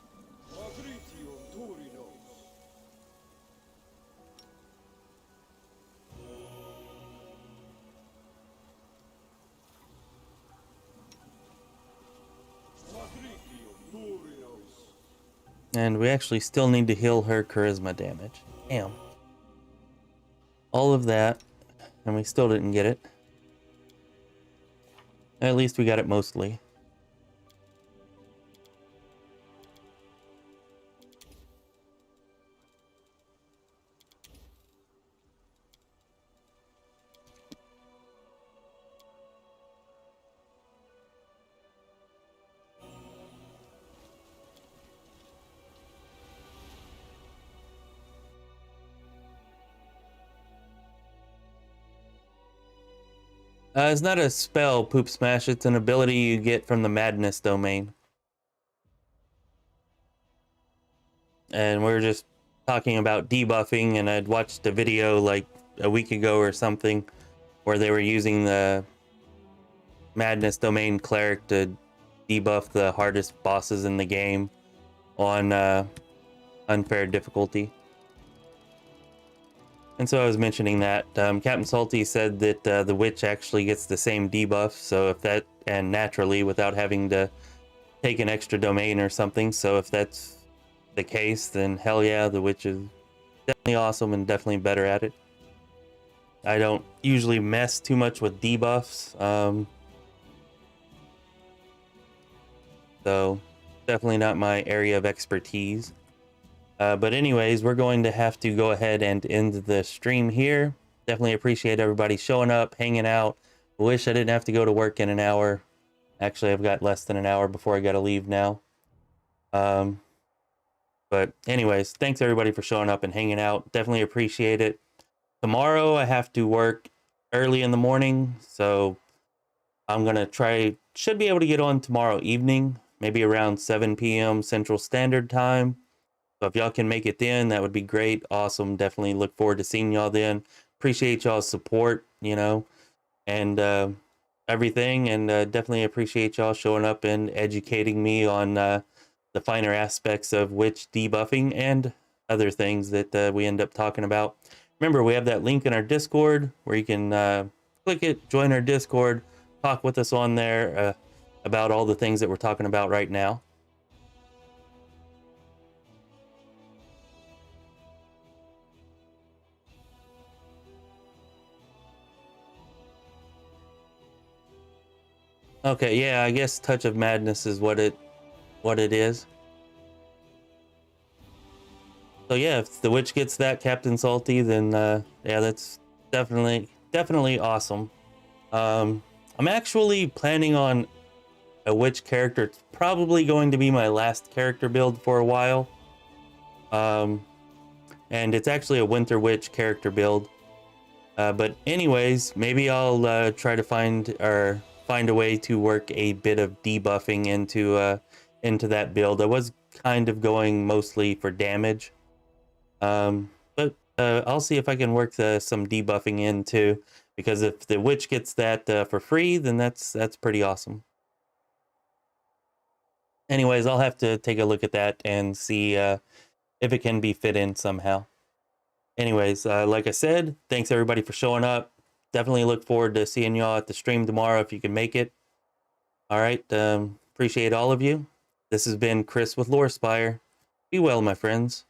And we actually still need to heal her charisma damage. Damn. All of that, and we still didn't get it. At least we got it mostly. It's not a spell, Poop Smash. It's an ability you get from the Madness domain. And we're just talking about debuffing, and I'd watched a video like a week ago or something where they were using the Madness domain cleric to debuff the hardest bosses in the game on unfair difficulty. And so I was mentioning that Captain Salty said that the witch actually gets the same debuff, so if that, and naturally without having to take an extra domain or something. So if that's the case, then hell yeah, the witch is definitely awesome and definitely better at it. I don't usually mess too much with debuffs, so definitely not my area of expertise. But anyways, we're going to have to go ahead and end the stream here. Definitely appreciate everybody showing up, hanging out. Wish I didn't have to go to work in an hour. Actually, I've got less than an hour before I gotta leave now. But anyways, thanks everybody for showing up and hanging out. Definitely appreciate it. Tomorrow I have to work early in the morning, so I'm gonna should be able to get on tomorrow evening, maybe around 7 p.m. Central Standard Time. So if y'all can make it then, that would be great. Awesome. Definitely look forward to seeing y'all then. Appreciate y'all's support, and everything. And definitely appreciate y'all showing up and educating me on the finer aspects of witch debuffing and other things that we end up talking about. Remember, we have that link in our Discord where you can click it, join our Discord, talk with us on there about all the things that we're talking about right now. Okay, yeah, I guess Touch of Madness is what it is. So yeah, if the witch gets that, Captain Salty, then yeah, that's definitely awesome. I'm actually planning on a witch character. It's probably going to be my last character build for a while. And it's actually a Winter Witch character build. But anyways, maybe I'll try to find a way to work a bit of debuffing into that build. I was kind of going mostly for damage, but I'll see if I can work some debuffing in too, because if the witch gets that for free, then that's pretty awesome. Anyways, I'll have to take a look at that and see if it can be fit in somehow. Anyways, like I said, thanks everybody for showing up. Definitely look forward to seeing y'all at the stream tomorrow if you can make it. All right, appreciate all of you. This has been Chris with Lorespire. Be well, my friends.